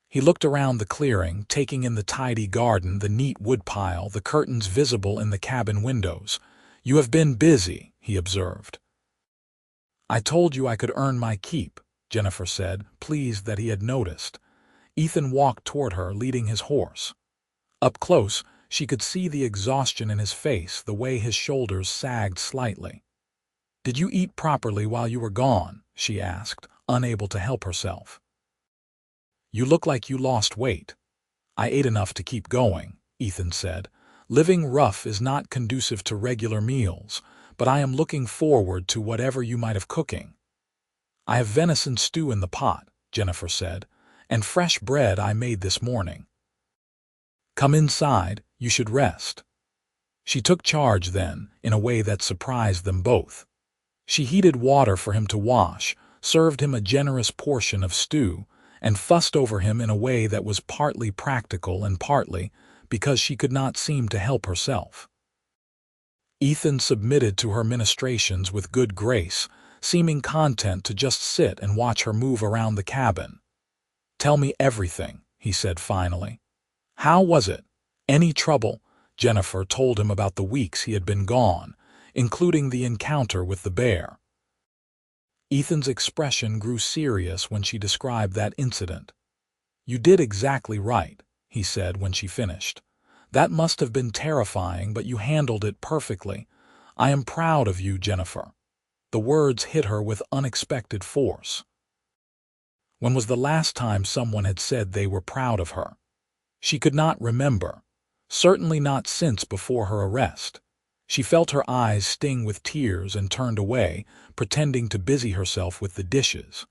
He looked around the clearing, taking in the tidy garden, the neat woodpile, the curtains visible in the cabin windows. "You have been busy," he observed. "I told you I could earn my keep," Jennifer said, pleased that he had noticed. Ethan walked toward her, leading his horse. Up close, she could see the exhaustion in his face, the way his shoulders sagged slightly. "Did you eat properly while you were gone?" she asked, unable to help herself. "You look like you lost weight." "I ate enough to keep going," Ethan said. "Living rough is not conducive to regular meals, but I am looking forward to whatever you might have cooking." "I have venison stew in the pot," Jennifer said, "and fresh bread I made this morning." "Come inside, you should rest." She took charge then, in a way that surprised them both. She heated water for him to wash, served him a generous portion of stew, and fussed over him in a way that was partly practical and partly because she could not seem to help herself. Ethan submitted to her ministrations with good grace, seeming content to just sit and watch her move around the cabin. "Tell me everything," he said finally. "How was it? Any trouble?" Jennifer told him about the weeks he had been gone, including the encounter with the bear. Ethan's expression grew serious when she described that incident. "You did exactly right," he said when she finished. "That must have been terrifying, but you handled it perfectly. I am proud of you, Jennifer." The words hit her with unexpected force. When was the last time someone had said they were proud of her? She could not remember, certainly not since before her arrest. She felt her eyes sting with tears and turned away, pretending to busy herself with the dishes.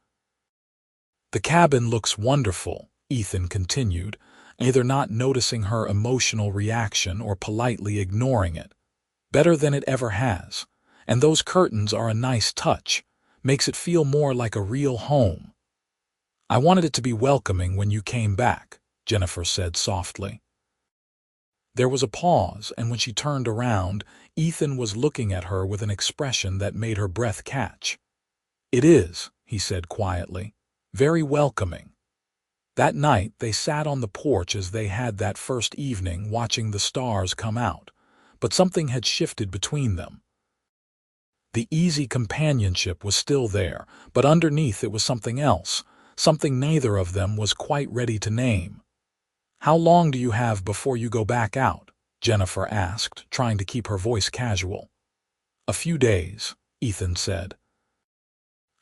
"The cabin looks wonderful," Ethan continued, either not noticing her emotional reaction or politely ignoring it. "Better than it ever has. And those curtains are a nice touch. Makes it feel more like a real home." "I wanted it to be welcoming when you came back," Jennifer said softly. There was a pause, and when she turned around, Ethan was looking at her with an expression that made her breath catch. "It is," he said quietly, "very welcoming." That night they sat on the porch as they had that first evening, watching the stars come out, but something had shifted between them. The easy companionship was still there, but underneath it was something else, something neither of them was quite ready to name. "How long do you have before you go back out?" Jennifer asked, trying to keep her voice casual. "A few days," Ethan said.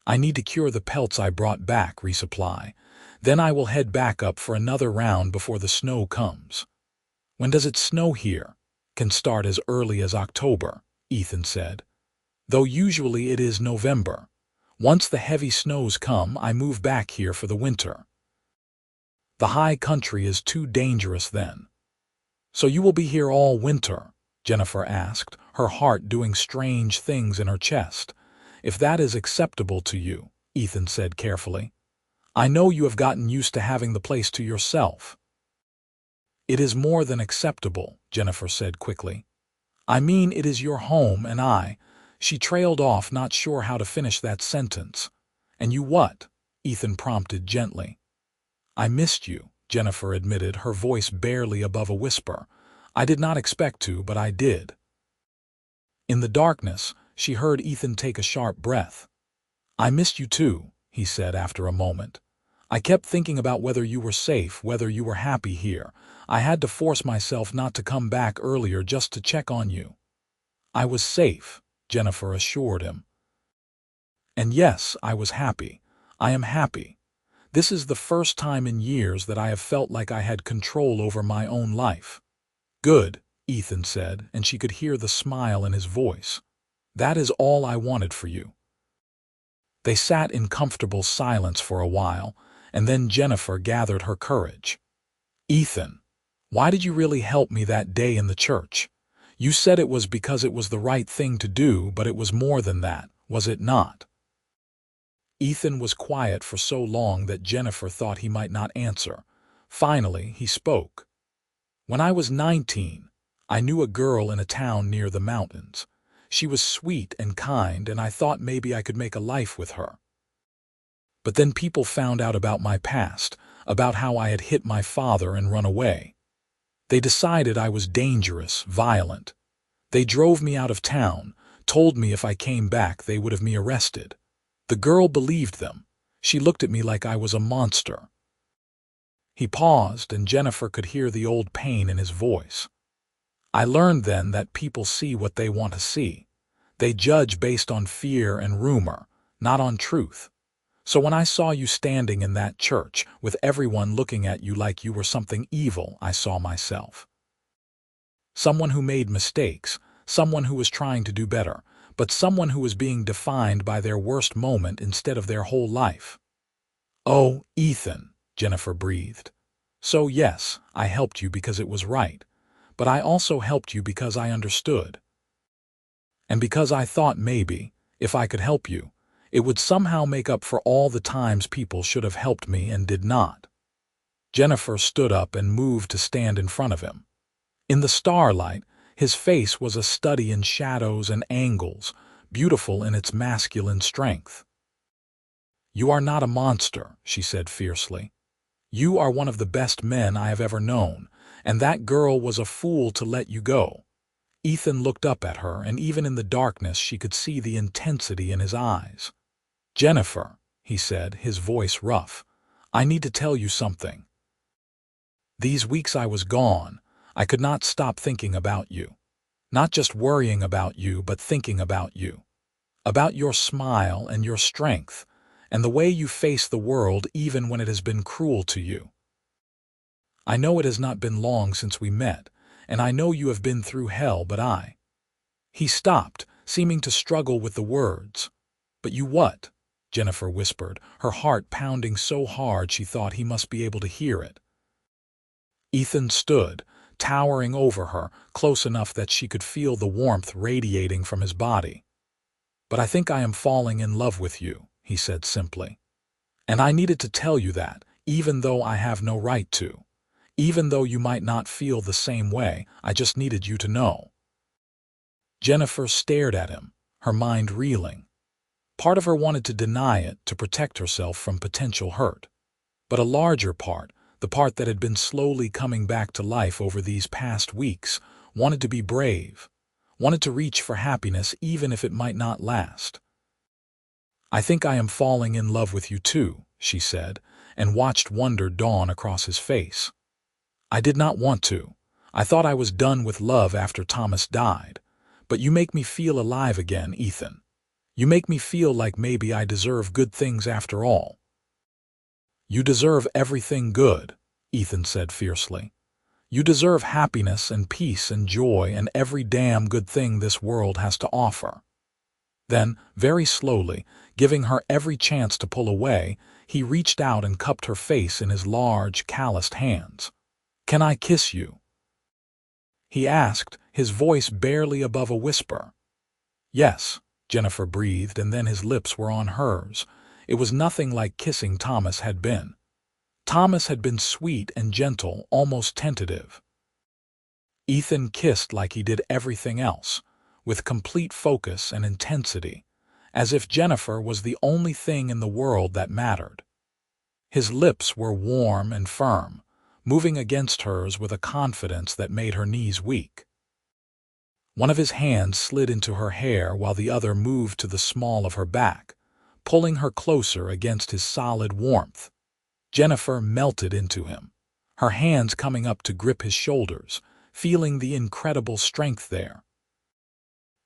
"I need to cure the pelts I brought back, resupply. Then I will head back up for another round before the snow comes." "When does it snow here?" "Can start as early as October," Ethan said. "Though usually it is November. Once the heavy snows come, I move back here for the winter. The high country is too dangerous then." "So you will be here all winter?" Jennifer asked, her heart doing strange things in her chest. "If that is acceptable to you," Ethan said carefully. "I know you have gotten used to having the place to yourself." "It is more than acceptable," Jennifer said quickly. "I mean, it is your home, and I—" She trailed off, not sure how to finish that sentence. "And you what?" Ethan prompted gently. "I missed you," Jennifer admitted, her voice barely above a whisper. "I did not expect to, but I did." In the darkness, she heard Ethan take a sharp breath. "I missed you too," he said after a moment. "I kept thinking about whether you were safe, whether you were happy here. I had to force myself not to come back earlier just to check on you." "I was safe," Jennifer assured him. "And yes, I was happy. I am happy. This is the first time in years that I have felt like I had control over my own life." "Good," Ethan said, and she could hear the smile in his voice. "That is all I wanted for you." They sat in comfortable silence for a while, and then Jennifer gathered her courage. "Ethan, why did you really help me that day in the church? You said it was because it was the right thing to do, but it was more than that, was it not?" Ethan was quiet for so long that Jennifer thought he might not answer. Finally, he spoke. "When I was 19, I knew a girl in a town near the mountains. She was sweet and kind, and I thought maybe I could make a life with her. But then people found out about my past, about how I had hit my father and run away. They decided I was dangerous, violent. They drove me out of town, told me if I came back they would have me arrested. The girl believed them. She looked at me like I was a monster." He paused, and Jennifer could hear the old pain in his voice. "I learned then that people see what they want to see. They judge based on fear and rumor, not on truth. So when I saw you standing in that church, with everyone looking at you like you were something evil, I saw myself. Someone who made mistakes, someone who was trying to do better, but someone who was being defined by their worst moment instead of their whole life." "Oh, Ethan," Jennifer breathed. "So yes, I helped you because it was right, but I also helped you because I understood. And because I thought maybe, if I could help you, it would somehow make up for all the times people should have helped me and did not." Jennifer stood up and moved to stand in front of him. In the starlight, his face was a study in shadows and angles, beautiful in its masculine strength. "You are not a monster," she said fiercely. "You are one of the best men I have ever known, and that girl was a fool to let you go." Ethan looked up at her, and even in the darkness she could see the intensity in his eyes. "Jennifer," he said, his voice rough, "I need to tell you something. These weeks I was gone, I could not stop thinking about you. Not just worrying about you, but thinking about you. About your smile and your strength, and the way you face the world even when it has been cruel to you. I know it has not been long since we met, and I know you have been through hell, but I—" He stopped, seeming to struggle with the words. "But you what?" Jennifer whispered, her heart pounding so hard she thought he must be able to hear it. Ethan stood, towering over her, close enough that she could feel the warmth radiating from his body. "But I think I am falling in love with you," he said simply. "And I needed to tell you that, even though I have no right to. Even though you might not feel the same way, I just needed you to know." Jennifer stared at him, her mind reeling. Part of her wanted to deny it, to protect herself from potential hurt. But a larger part, the part that had been slowly coming back to life over these past weeks, wanted to be brave, wanted to reach for happiness even if it might not last. "I think I am falling in love with you too," she said, and watched wonder dawn across his face. "I did not want to. I thought I was done with love after Thomas died. But you make me feel alive again, Ethan. You make me feel like maybe I deserve good things after all." "You deserve everything good," Ethan said fiercely. "You deserve happiness and peace and joy and every damn good thing this world has to offer." Then, very slowly, giving her every chance to pull away, he reached out and cupped her face in his large, calloused hands. "Can I kiss you?" he asked, his voice barely above a whisper. "Yes," Jennifer breathed, and then his lips were on hers. It was nothing like kissing Thomas had been. Thomas had been sweet and gentle, almost tentative. Ethan kissed like he did everything else, with complete focus and intensity, as if Jennifer was the only thing in the world that mattered. His lips were warm and firm, moving against hers with a confidence that made her knees weak. One of his hands slid into her hair while the other moved to the small of her back, pulling her closer against his solid warmth. Jennifer melted into him, her hands coming up to grip his shoulders, feeling the incredible strength there.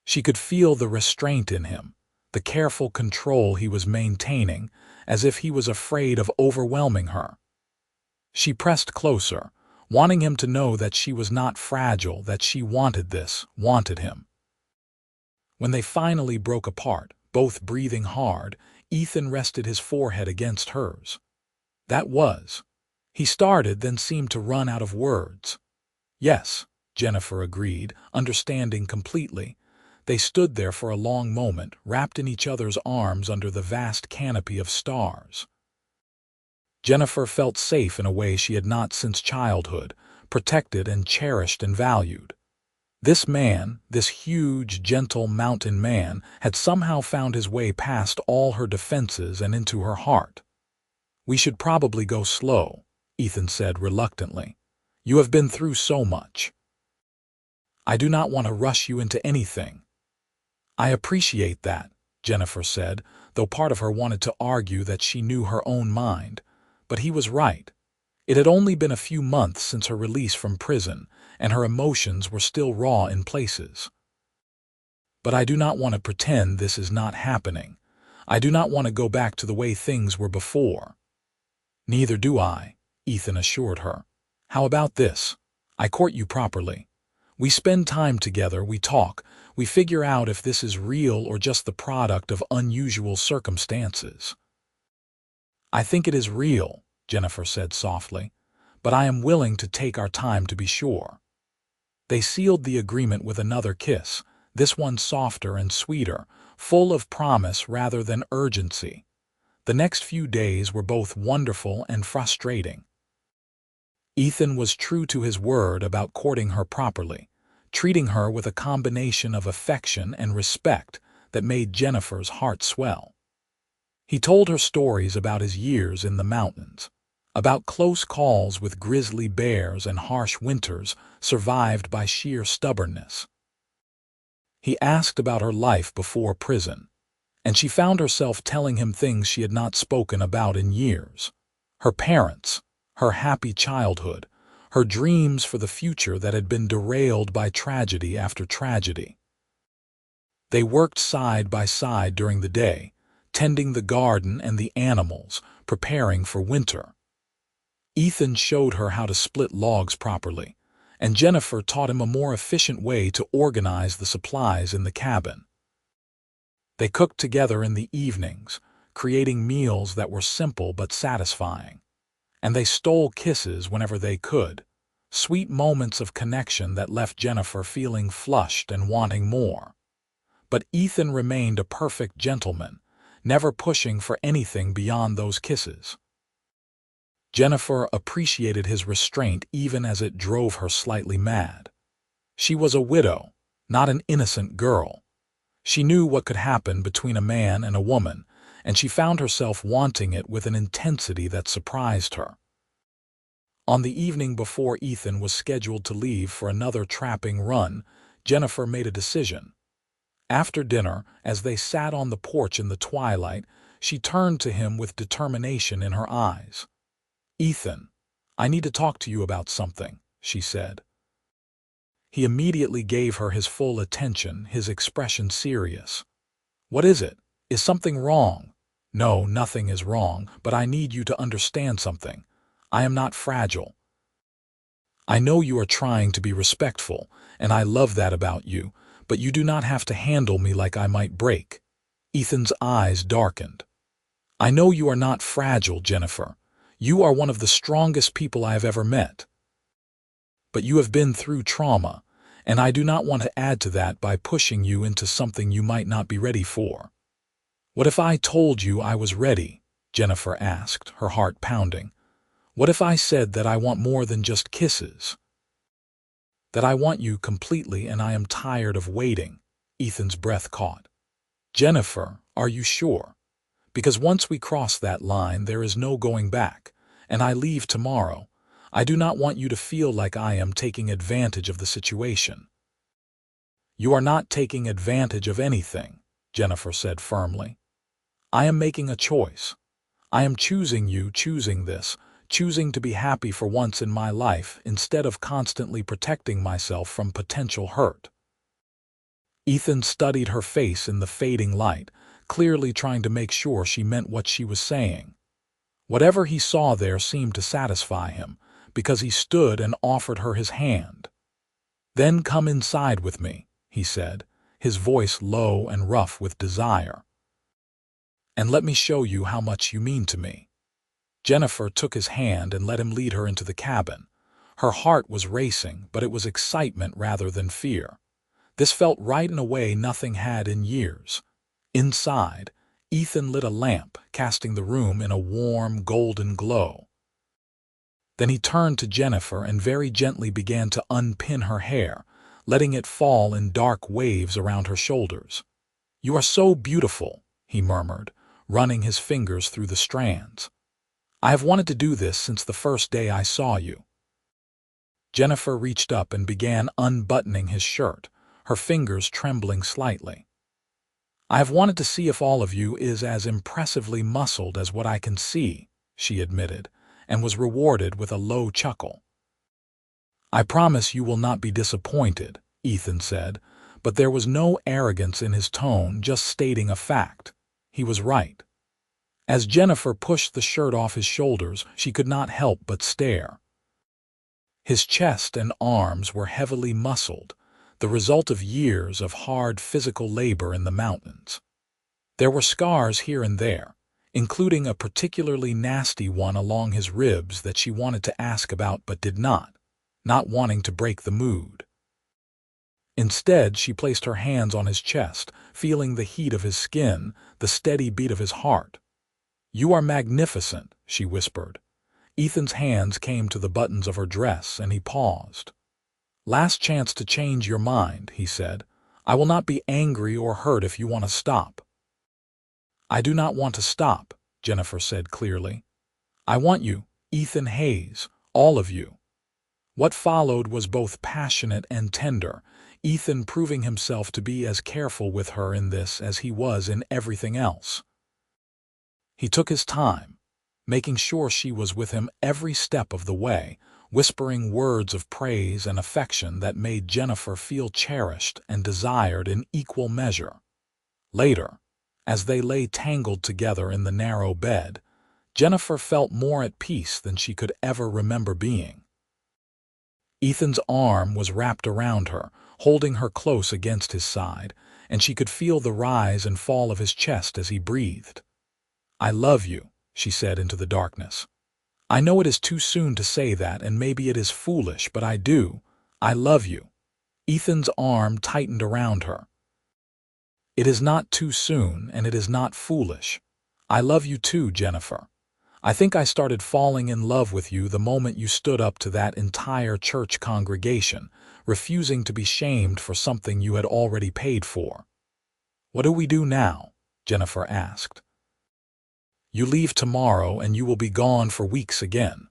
She could feel the restraint in him, the careful control he was maintaining, as if he was afraid of overwhelming her. She pressed closer, wanting him to know that she was not fragile, that she wanted this, wanted him. When they finally broke apart, both breathing hard, Ethan rested his forehead against hers. "That was—" he started, then seemed to run out of words. "Yes," Jennifer agreed, understanding completely. They stood there for a long moment, wrapped in each other's arms under the vast canopy of stars. Jennifer felt safe in a way she had not since childhood, protected and cherished and valued. This man, this huge, gentle mountain man, had somehow found his way past all her defenses and into her heart. "We should probably go slow," Ethan said reluctantly. "You have been through so much. I do not want to rush you into anything." "I appreciate that," Jennifer said, though part of her wanted to argue that she knew her own mind. But he was right. It had only been a few months since her release from prison, and her emotions were still raw in places. "But I do not want to pretend this is not happening. I do not want to go back to the way things were before." "Neither do I," Ethan assured her. "How about this? I court you properly. We spend time together, we talk, we figure out if this is real or just the product of unusual circumstances." "I think it is real," Jennifer said softly, "but I am willing to take our time to be sure." They sealed the agreement with another kiss, this one softer and sweeter, full of promise rather than urgency. The next few days were both wonderful and frustrating. Ethan was true to his word about courting her properly, treating her with a combination of affection and respect that made Jennifer's heart swell. He told her stories about his years in the mountains, about close calls with grizzly bears and harsh winters survived by sheer stubbornness. He asked about her life before prison, and she found herself telling him things she had not spoken about in years. Her parents, her happy childhood, her dreams for the future that had been derailed by tragedy after tragedy. They worked side by side during the day, tending the garden and the animals, preparing for winter. Ethan showed her how to split logs properly, and Jennifer taught him a more efficient way to organize the supplies in the cabin. They cooked together in the evenings, creating meals that were simple but satisfying. And they stole kisses whenever they could, sweet moments of connection that left Jennifer feeling flushed and wanting more. But Ethan remained a perfect gentleman, never pushing for anything beyond those kisses. Jennifer appreciated his restraint even as it drove her slightly mad. She was a widow, not an innocent girl. She knew what could happen between a man and a woman, and she found herself wanting it with an intensity that surprised her. On the evening before Ethan was scheduled to leave for another trapping run, Jennifer made a decision. After dinner, as they sat on the porch in the twilight, she turned to him with determination in her eyes. "Ethan, I need to talk to you about something," she said. He immediately gave her his full attention, his expression serious. "What is it? Is something wrong?" "No, nothing is wrong, but I need you to understand something. I am not fragile. I know you are trying to be respectful, and I love that about you, but you do not have to handle me like I might break." Ethan's eyes darkened. "I know you are not fragile, Jennifer. You are one of the strongest people I have ever met. But you have been through trauma, and I do not want to add to that by pushing you into something you might not be ready for." "What if I told you I was ready?" Jennifer asked, her heart pounding. "What if I said that I want more than just kisses? That I want you completely and I am tired of waiting?" Ethan's breath caught. "Jennifer, are you sure? Because once we cross that line, there is no going back, and I leave tomorrow. I do not want you to feel like I am taking advantage of the situation." "You are not taking advantage of anything," Jennifer said firmly. "I am making a choice. I am choosing you, choosing this, choosing to be happy for once in my life instead of constantly protecting myself from potential hurt." Ethan studied her face in the fading light, clearly trying to make sure she meant what she was saying. Whatever he saw there seemed to satisfy him, because he stood and offered her his hand. "Then come inside with me," he said, his voice low and rough with desire. "And let me show you how much you mean to me." Jennifer took his hand and let him lead her into the cabin. Her heart was racing, but it was excitement rather than fear. This felt right in a way nothing had in years. Inside, Ethan lit a lamp, casting the room in a warm, golden glow. Then he turned to Jennifer and very gently began to unpin her hair, letting it fall in dark waves around her shoulders. "You are so beautiful," he murmured, running his fingers through the strands. "I have wanted to do this since the first day I saw you." Jennifer reached up and began unbuttoning his shirt, her fingers trembling slightly. "I have wanted to see if all of you is as impressively muscled as what I can see," she admitted, and was rewarded with a low chuckle. "I promise you will not be disappointed," Ethan said, but there was no arrogance in his tone, just stating a fact. He was right. As Jennifer pushed the shirt off his shoulders, she could not help but stare. His chest and arms were heavily muscled, the result of years of hard physical labor in the mountains. There were scars here and there, including a particularly nasty one along his ribs that she wanted to ask about but did not wanting to break the mood. Instead, she placed her hands on his chest, feeling the heat of his skin, the steady beat of his heart. "You are magnificent," she whispered. Ethan's hands came to the buttons of her dress, and he paused. "Last chance to change your mind," he said. "I will not be angry or hurt if you want to stop." "I do not want to stop," Jennifer said clearly. "I want you, Ethan Hayes, all of you." What followed was both passionate and tender, Ethan proving himself to be as careful with her in this as he was in everything else. He took his time, making sure she was with him every step of the way, whispering words of praise and affection that made Jennifer feel cherished and desired in equal measure. Later, as they lay tangled together in the narrow bed, Jennifer felt more at peace than she could ever remember being. Ethan's arm was wrapped around her, holding her close against his side, and she could feel the rise and fall of his chest as he breathed. "I love you," she said into the darkness. "I know it is too soon to say that, and maybe it is foolish, but I do. I love you." Ethan's arm tightened around her. "It is not too soon, and it is not foolish. I love you too, Jennifer. I think I started falling in love with you the moment you stood up to that entire church congregation, refusing to be shamed for something you had already paid for." "What do we do now?" Jennifer asked. "You leave tomorrow and you will be gone for weeks again."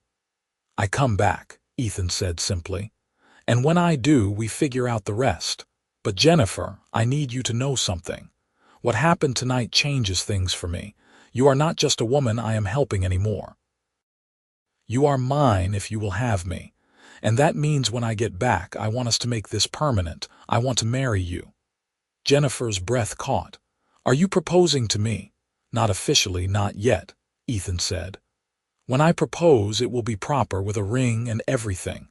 "I come back," Ethan said simply. "And when I do, we figure out the rest. But Jennifer, I need you to know something. What happened tonight changes things for me. You are not just a woman I am helping anymore. You are mine if you will have me. And that means when I get back, I want us to make this permanent. I want to marry you." Jennifer's breath caught. "Are you proposing to me?" "Not officially, not yet," Ethan said. "When I propose, it will be proper with a ring and everything.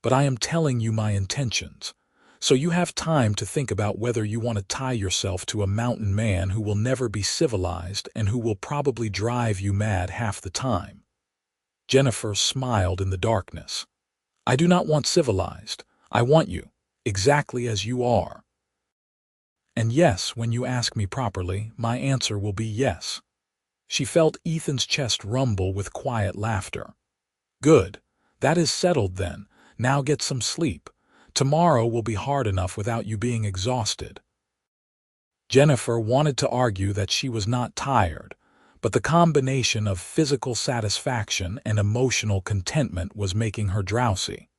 But I am telling you my intentions. So you have time to think about whether you want to tie yourself to a mountain man who will never be civilized and who will probably drive you mad half the time." Jennifer smiled in the darkness. "I do not want civilized. I want you, exactly as you are. And yes, when you ask me properly, my answer will be yes." She felt Ethan's chest rumble with quiet laughter. "Good. That is settled then. Now get some sleep. Tomorrow will be hard enough without you being exhausted." Jennifer wanted to argue that she was not tired, but the combination of physical satisfaction and emotional contentment was making her drowsy.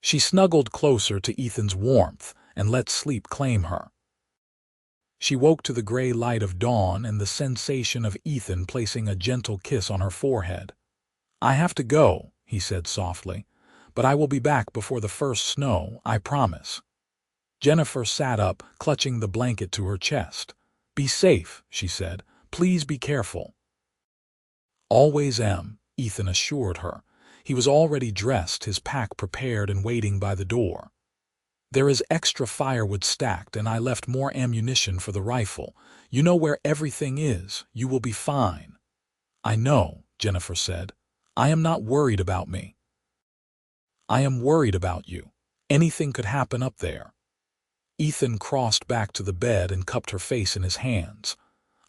She snuggled closer to Ethan's warmth and let sleep claim her. She woke to the gray light of dawn and the sensation of Ethan placing a gentle kiss on her forehead. "I have to go," he said softly, "but I will be back before the first snow, I promise." Jennifer sat up, clutching the blanket to her chest. "Be safe," she said. "Please be careful." "Always am," Ethan assured her. He was already dressed, his pack prepared and waiting by the door. "There is extra firewood stacked, and I left more ammunition for the rifle. You know where everything is. You will be fine." "I know," Jennifer said. "I am not worried about me." "I am worried about you. Anything could happen up there." Ethan crossed back to the bed and cupped her face in his hands.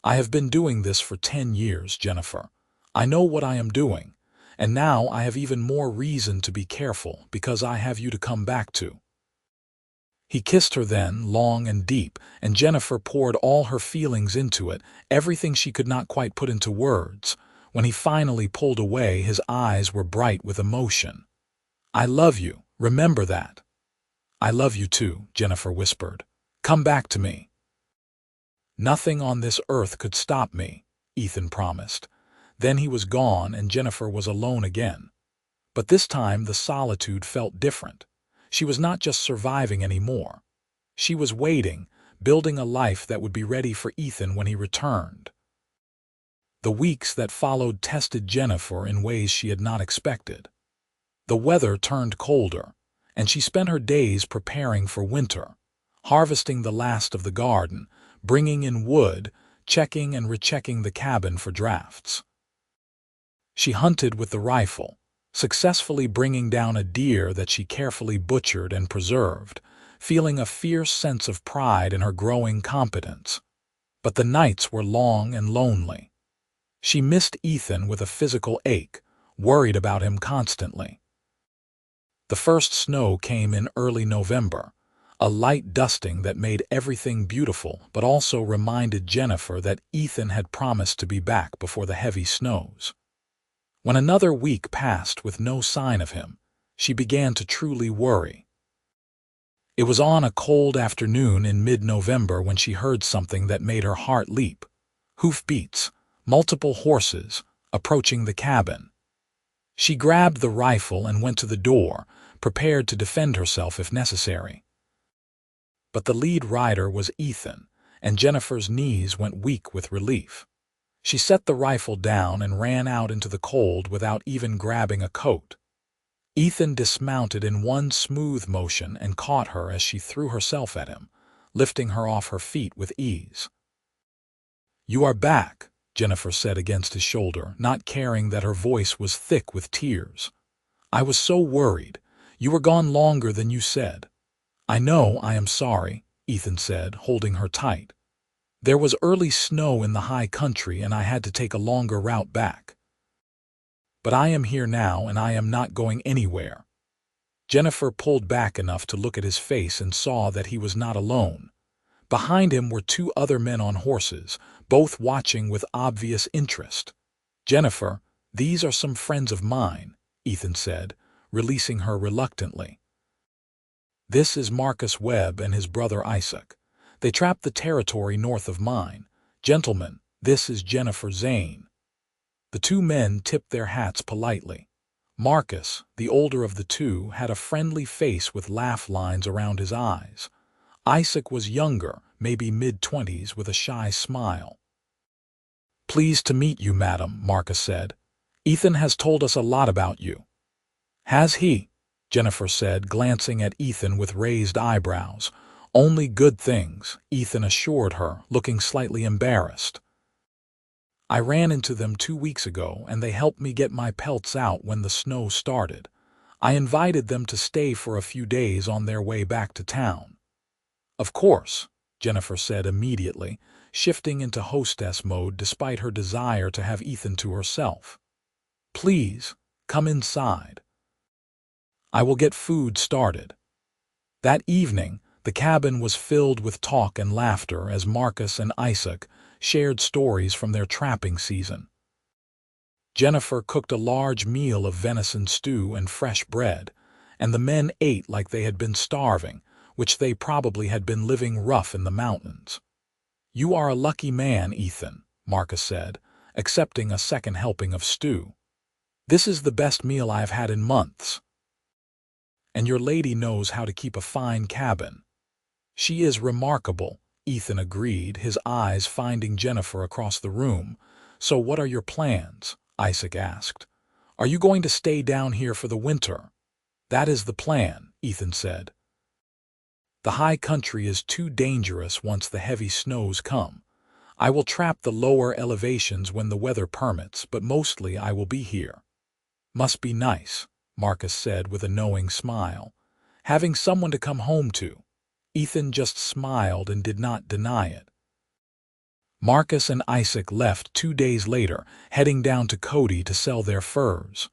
I have been doing this for 10 years, Jennifer. I know what I am doing, and now I have even more reason to be careful because I have you to come back to." He kissed her then, long and deep, and Jennifer poured all her feelings into it, everything she could not quite put into words. When he finally pulled away, his eyes were bright with emotion. "I love you, remember that." "I love you too," Jennifer whispered. "Come back to me." "Nothing on this earth could stop me," Ethan promised. Then he was gone and Jennifer was alone again. But this time the solitude felt different. She was not just surviving anymore. She was waiting, building a life that would be ready for Ethan when he returned. The weeks that followed tested Jennifer in ways she had not expected. The weather turned colder, and she spent her days preparing for winter, harvesting the last of the garden, bringing in wood, checking and rechecking the cabin for drafts. She hunted with the rifle, successfully bringing down a deer that she carefully butchered and preserved, feeling a fierce sense of pride in her growing competence. But the nights were long and lonely. She missed Ethan with a physical ache, worried about him constantly. The first snow came in early November, a light dusting that made everything beautiful but also reminded Jennifer that Ethan had promised to be back before the heavy snows. When another week passed with no sign of him, she began to truly worry. It was on a cold afternoon in mid-November when she heard something that made her heart leap. Hoofbeats, multiple horses, approaching the cabin. She grabbed the rifle and went to the door, prepared to defend herself if necessary. But the lead rider was Ethan, and Jennifer's knees went weak with relief. She set the rifle down and ran out into the cold without even grabbing a coat. Ethan dismounted in one smooth motion and caught her as she threw herself at him, lifting her off her feet with ease. "You are back," Jennifer said against his shoulder, not caring that her voice was thick with tears. "I was so worried. You were gone longer than you said." "I know, I am sorry," Ethan said, holding her tight. "There was early snow in the high country and I had to take a longer route back. But I am here now and I am not going anywhere." Jennifer pulled back enough to look at his face and saw that he was not alone. Behind him were two other men on horses, both watching with obvious interest. "Jennifer, these are some friends of mine," Ethan said, releasing her reluctantly. "This is Marcus Webb and his brother Isaac. They trapped the territory north of mine. Gentlemen, this is Jennifer Zane." The two men tipped their hats politely. Marcus, the older of the two, had a friendly face with laugh lines around his eyes. Isaac was younger, maybe mid-20s, with a shy smile. "Pleased to meet you, madam," Marcus said. "Ethan has told us a lot about you." "Has he?" Jennifer said, glancing at Ethan with raised eyebrows. "Only good things," Ethan assured her, looking slightly embarrassed. "I ran into them 2 weeks ago and they helped me get my pelts out when the snow started. I invited them to stay for a few days on their way back to town." "Of course," Jennifer said immediately, shifting into hostess mode despite her desire to have Ethan to herself. "Please, come inside. I will get food started." That evening, the cabin was filled with talk and laughter as Marcus and Isaac shared stories from their trapping season. Jennifer cooked a large meal of venison stew and fresh bread, and the men ate like they had been starving, which they probably had been living rough in the mountains. "You are a lucky man, Ethan," Marcus said, accepting a second helping of stew. "This is the best meal I have had in months. And your lady knows how to keep a fine cabin." "She is remarkable," Ethan agreed, his eyes finding Jennifer across the room. "So what are your plans?" Isaac asked. "Are you going to stay down here for the winter?" "That is the plan," Ethan said. "The high country is too dangerous once the heavy snows come. I will trap the lower elevations when the weather permits, but mostly I will be here." "Must be nice," Marcus said with a knowing smile. "Having someone to come home to." Ethan just smiled and did not deny it. Marcus and Isaac left 2 days later, heading down to Cody to sell their furs.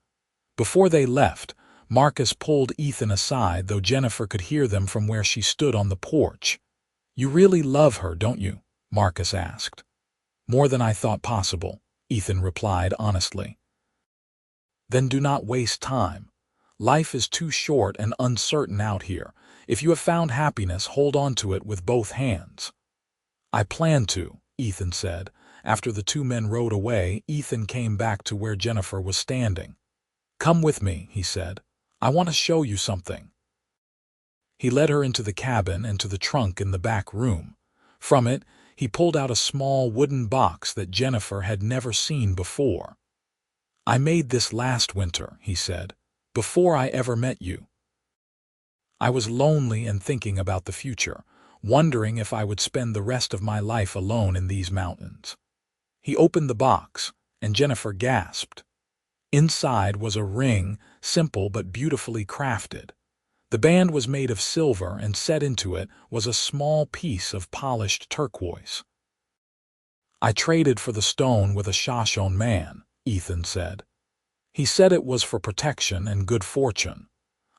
Before they left, Marcus pulled Ethan aside, though Jennifer could hear them from where she stood on the porch. "You really love her, don't you?" Marcus asked. "More than I thought possible," Ethan replied honestly. "Then do not waste time. Life is too short and uncertain out here. If you have found happiness, hold on to it with both hands." "I plan to," Ethan said. After the two men rode away, Ethan came back to where Jennifer was standing. "Come with me," he said. "I want to show you something." He led her into the cabin and to the trunk in the back room. From it, he pulled out a small wooden box that Jennifer had never seen before. "I made this last winter," he said, "before I ever met you. I was lonely and thinking about the future, wondering if I would spend the rest of my life alone in these mountains." He opened the box, and Jennifer gasped. Inside was a ring, simple but beautifully crafted. The band was made of silver, and set into it was a small piece of polished turquoise. "I traded for the stone with a Shoshone man," Ethan said. "He said it was for protection and good fortune.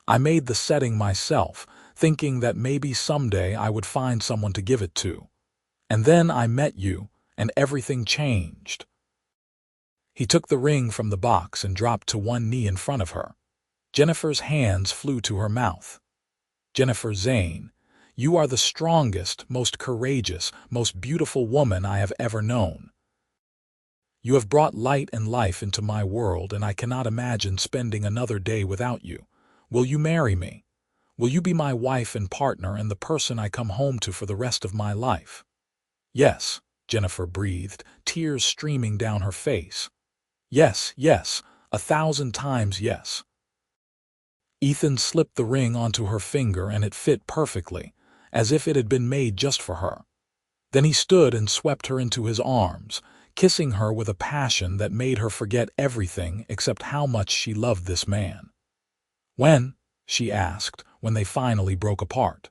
I made the setting myself, thinking that maybe someday I would find someone to give it to. And then I met you, and everything changed." He took the ring from the box and dropped to one knee in front of her. Jennifer's hands flew to her mouth. "Jennifer Zane, you are the strongest, most courageous, most beautiful woman I have ever known. You have brought light and life into my world, and I cannot imagine spending another day without you. Will you marry me? Will you be my wife and partner and the person I come home to for the rest of my life?" "Yes," Jennifer breathed, tears streaming down her face. "Yes, yes, 1,000 times yes." Ethan slipped the ring onto her finger, and it fit perfectly, as if it had been made just for her. Then he stood and swept her into his arms, kissing her with a passion that made her forget everything except how much she loved this man. "When?" she asked, when they finally broke apart.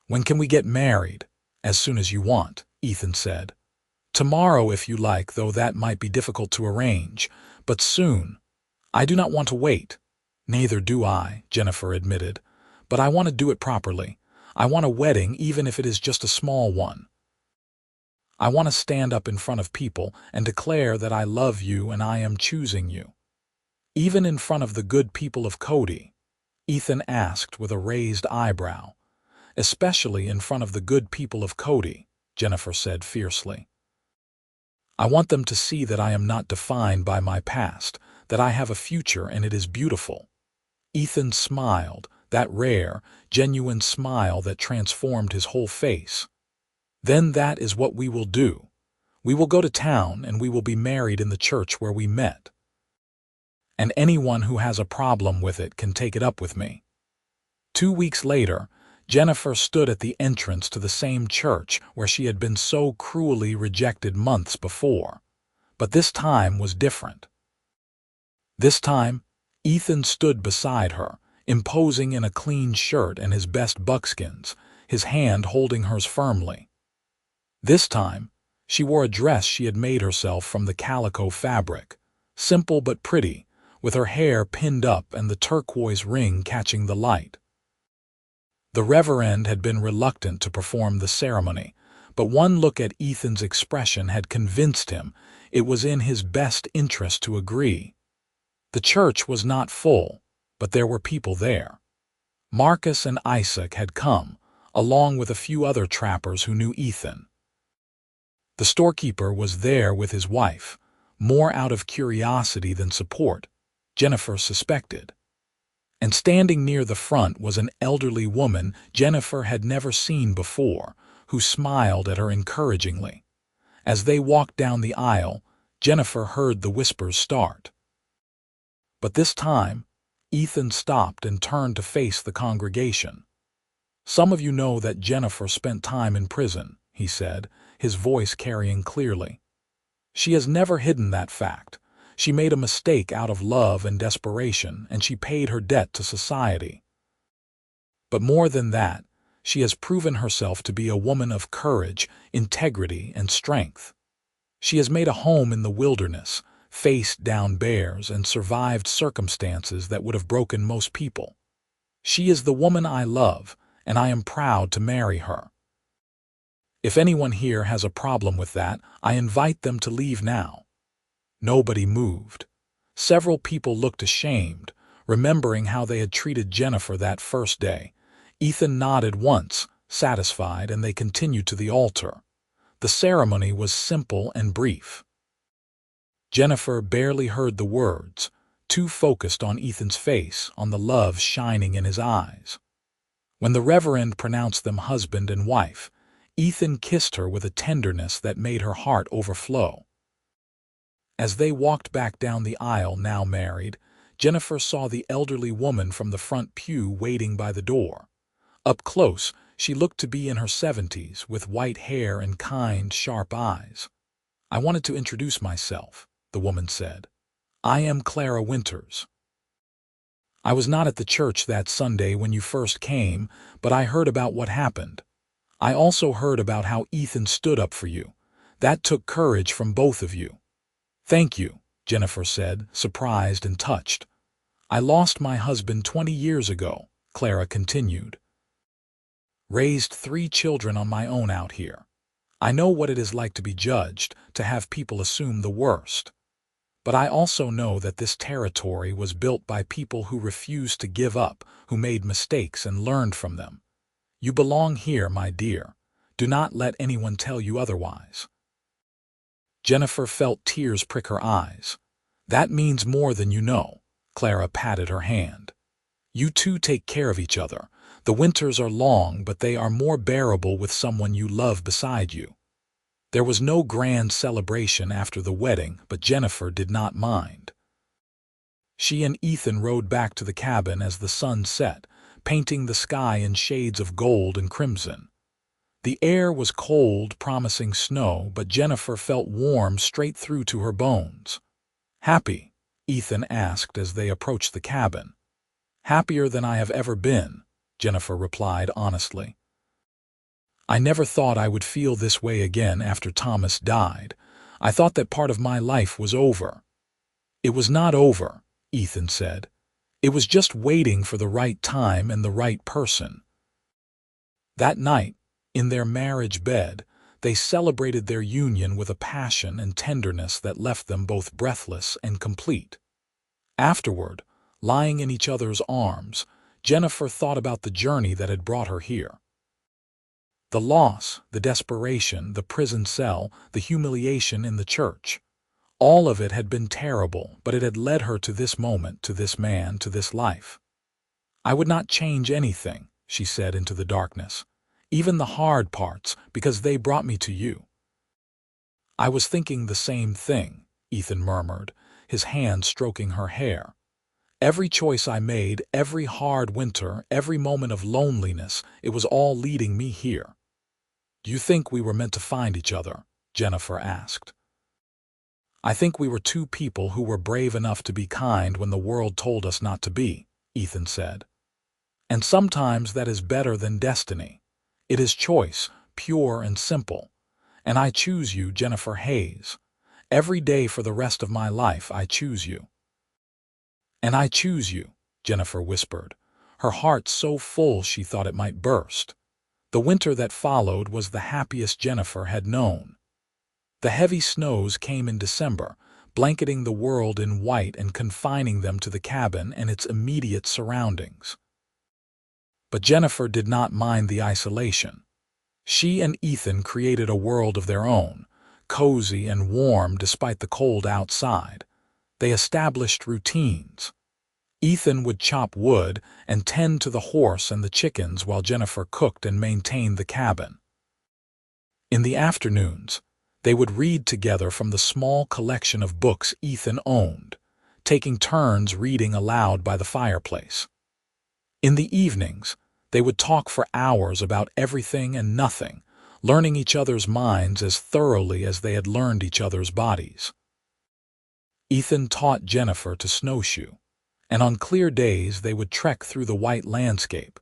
"When can we get married?" "As soon as you want," Ethan said. "Tomorrow if you like, though that might be difficult to arrange, but soon. I do not want to wait." "Neither do I," Jennifer admitted, "but I want to do it properly. I want a wedding, even if it is just a small one. I want to stand up in front of people and declare that I love you and I am choosing you." "Even in front of the good people of Cody?" Ethan asked with a raised eyebrow. "Especially in front of the good people of Cody," Jennifer said fiercely. "I want them to see that I am not defined by my past, that I have a future and it is beautiful." Ethan smiled, that rare, genuine smile that transformed his whole face. "Then that is what we will do. We will go to town and we will be married in the church where we met. And anyone who has a problem with it can take it up with me." 2 weeks later, Jennifer stood at the entrance to the same church where she had been so cruelly rejected months before. But this time was different. This time, Ethan stood beside her, imposing in a clean shirt and his best buckskins, his hand holding hers firmly. This time, she wore a dress she had made herself from the calico fabric, simple but pretty, with her hair pinned up and the turquoise ring catching the light. The reverend had been reluctant to perform the ceremony, but one look at Ethan's expression had convinced him it was in his best interest to agree. The church was not full, but there were people there. Marcus and Isaac had come, along with a few other trappers who knew Ethan. The storekeeper was there with his wife, more out of curiosity than support, Jennifer suspected. And standing near the front was an elderly woman Jennifer had never seen before, who smiled at her encouragingly. As they walked down the aisle, Jennifer heard the whispers start. But this time, Ethan stopped and turned to face the congregation. "Some of you know that Jennifer spent time in prison," he said, his voice carrying clearly. "She has never hidden that fact. She made a mistake out of love and desperation, and she paid her debt to society. But more than that, She has proven herself to be a woman of courage, integrity, and strength. She has made a home in the wilderness, faced down bears, and survived circumstances that would have broken most people. She is the woman I love, and I am proud to marry her. If anyone here has a problem with that, I invite them to leave now. Nobody moved. Several people looked ashamed, remembering how they had treated Jennifer that first day. Ethan nodded once, satisfied, and they continued to the altar. The ceremony was simple and brief. Jennifer barely heard the words, too focused on Ethan's face, on the love shining in his eyes. When the Reverend pronounced them husband and wife, Ethan kissed her with a tenderness that made her heart overflow. As they walked back down the aisle, now married, Jennifer saw the elderly woman from the front pew waiting by the door. Up close, she looked to be in her 70s, with white hair and kind, sharp eyes. "I wanted to introduce myself," the woman said. "I am Clara Winters. I was not at the church that Sunday when you first came, but I heard about what happened. I also heard about how Ethan stood up for you. That took courage from both of you." "Thank you," Jennifer said, surprised and touched. "I lost my husband 20 years ago," Clara continued. "Raised 3 children on my own out here. I know what it is like to be judged, to have people assume the worst. But I also know that this territory was built by people who refused to give up, who made mistakes and learned from them. You belong here, my dear. Do not let anyone tell you otherwise." Jennifer felt tears prick her eyes. "That means more than you know." Clara patted her hand. "You two take care of each other. The winters are long, but they are more bearable with someone you love beside you." There was no grand celebration after the wedding, but Jennifer did not mind. She and Ethan rode back to the cabin as the sun set, painting the sky in shades of gold and crimson. The air was cold, promising snow, but Jennifer felt warm straight through to her bones. "Happy?" Ethan asked as they approached the cabin. "Happier than I have ever been," Jennifer replied honestly. "I never thought I would feel this way again after Thomas died. I thought that part of my life was over." "It was not over," Ethan said. "It was just waiting for the right time and the right person." That night, in their marriage bed, they celebrated their union with a passion and tenderness that left them both breathless and complete. Afterward, lying in each other's arms, Jennifer thought about the journey that had brought her here. The loss, the desperation, the prison cell, the humiliation in the church. All of it had been terrible, but it had led her to this moment, to this man, to this life. "I would not change anything," she said into the darkness. "Even the hard parts, because they brought me to you." "I was thinking the same thing," Ethan murmured, his hand stroking her hair. "Every choice I made, every hard winter, every moment of loneliness, it was all leading me here." "Do you think we were meant to find each other?" Jennifer asked. "I think we were 2 people who were brave enough to be kind when the world told us not to be," Ethan said. "And sometimes that is better than destiny. It is choice, pure and simple. And I choose you, Jennifer Hayes. Every day for the rest of my life I choose you." "And I choose you," Jennifer whispered, her heart so full she thought it might burst. The winter that followed was the happiest Jennifer had known. The heavy snows came in December, blanketing the world in white and confining them to the cabin and its immediate surroundings. But Jennifer did not mind the isolation. She and Ethan created a world of their own, cozy and warm despite the cold outside. They established routines. Ethan would chop wood and tend to the horse and the chickens while Jennifer cooked and maintained the cabin. In the afternoons, they would read together from the small collection of books Ethan owned, taking turns reading aloud by the fireplace. In the evenings, they would talk for hours about everything and nothing, learning each other's minds as thoroughly as they had learned each other's bodies. Ethan taught Jennifer to snowshoe, and on clear days they would trek through the white landscape.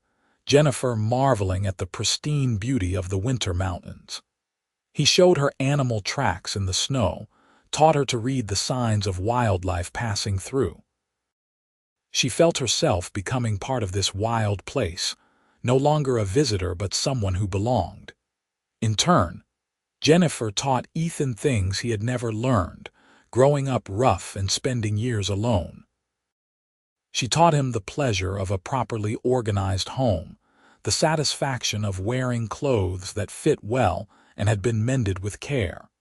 Jennifer marveling at the pristine beauty of the winter mountains. He showed her animal tracks in the snow, taught her to read the signs of wildlife passing through. She felt herself becoming part of this wild place, no longer a visitor but someone who belonged. In turn, Jennifer taught Ethan things he had never learned, growing up rough and spending years alone. She taught him the pleasure of a properly organized home, the satisfaction of wearing clothes that fit well and had been mended with care.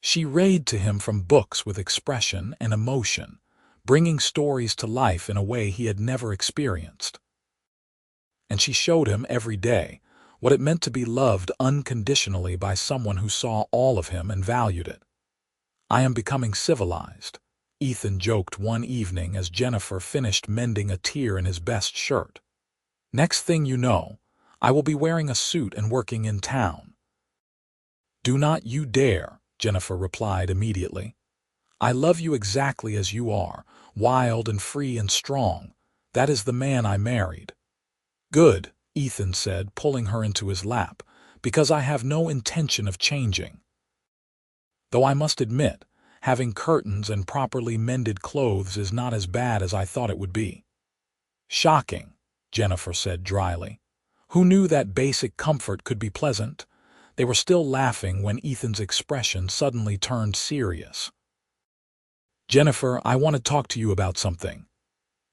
She read to him from books with expression and emotion, bringing stories to life in a way he had never experienced. And she showed him every day what it meant to be loved unconditionally by someone who saw all of him and valued it. "I am becoming civilized," Ethan joked one evening as Jennifer finished mending a tear in his best shirt. "Next thing you know, I will be wearing a suit and working in town." "Do not you dare," Jennifer replied immediately. "I love you exactly as you are, wild and free and strong. That is the man I married." "Good," Ethan said, pulling her into his lap, "because I have no intention of changing. Though I must admit, having curtains and properly mended clothes is not as bad as I thought it would be." "Shocking," Jennifer said dryly. "Who knew that basic comfort could be pleasant?" They were still laughing when Ethan's expression suddenly turned serious. "Jennifer, I want to talk to you about something."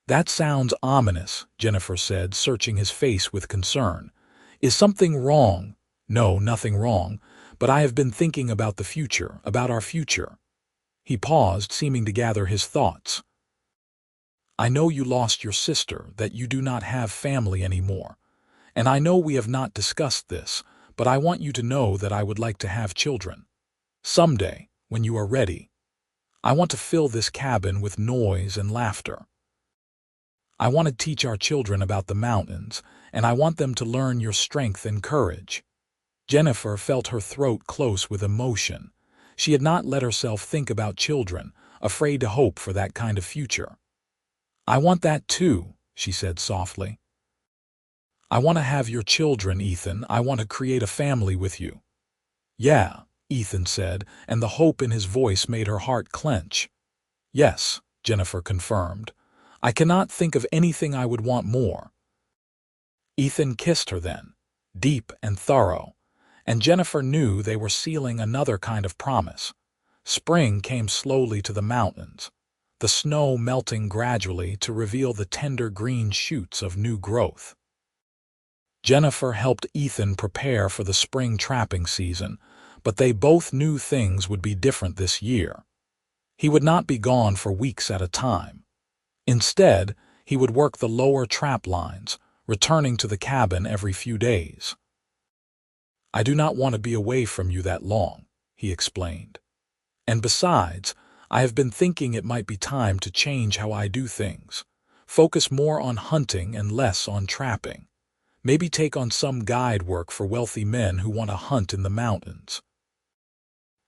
"That sounds ominous," Jennifer said, searching his face with concern. "Is something wrong?" "No, nothing wrong, but I have been thinking about the future, about our future." He paused, seeming to gather his thoughts. "I know you lost your sister, that you do not have family anymore. And I know we have not discussed this, but I want you to know that I would like to have children. Someday, when you are ready. I want to fill this cabin with noise and laughter. I want to teach our children about the mountains, and I want them to learn your strength and courage." Jennifer felt her throat close with emotion. She had not let herself think about children, afraid to hope for that kind of future. "I want that too," she said softly. "I want to have your children, Ethan. I want to create a family with you." "Yeah," Ethan said, and the hope in his voice made her heart clench. "Yes," Jennifer confirmed. "I cannot think of anything I would want more." Ethan kissed her then, deep and thorough, and Jennifer knew they were sealing another kind of promise. Spring came slowly to the mountains, the snow melting gradually to reveal the tender green shoots of new growth. Jennifer helped Ethan prepare for the spring trapping season, but they both knew things would be different this year. He would not be gone for weeks at a time. Instead, he would work the lower trap lines, returning to the cabin every few days. "I do not want to be away from you that long," he explained. "And besides, I have been thinking it might be time to change how I do things. Focus more on hunting and less on trapping. Maybe take on some guide work for wealthy men who want to hunt in the mountains.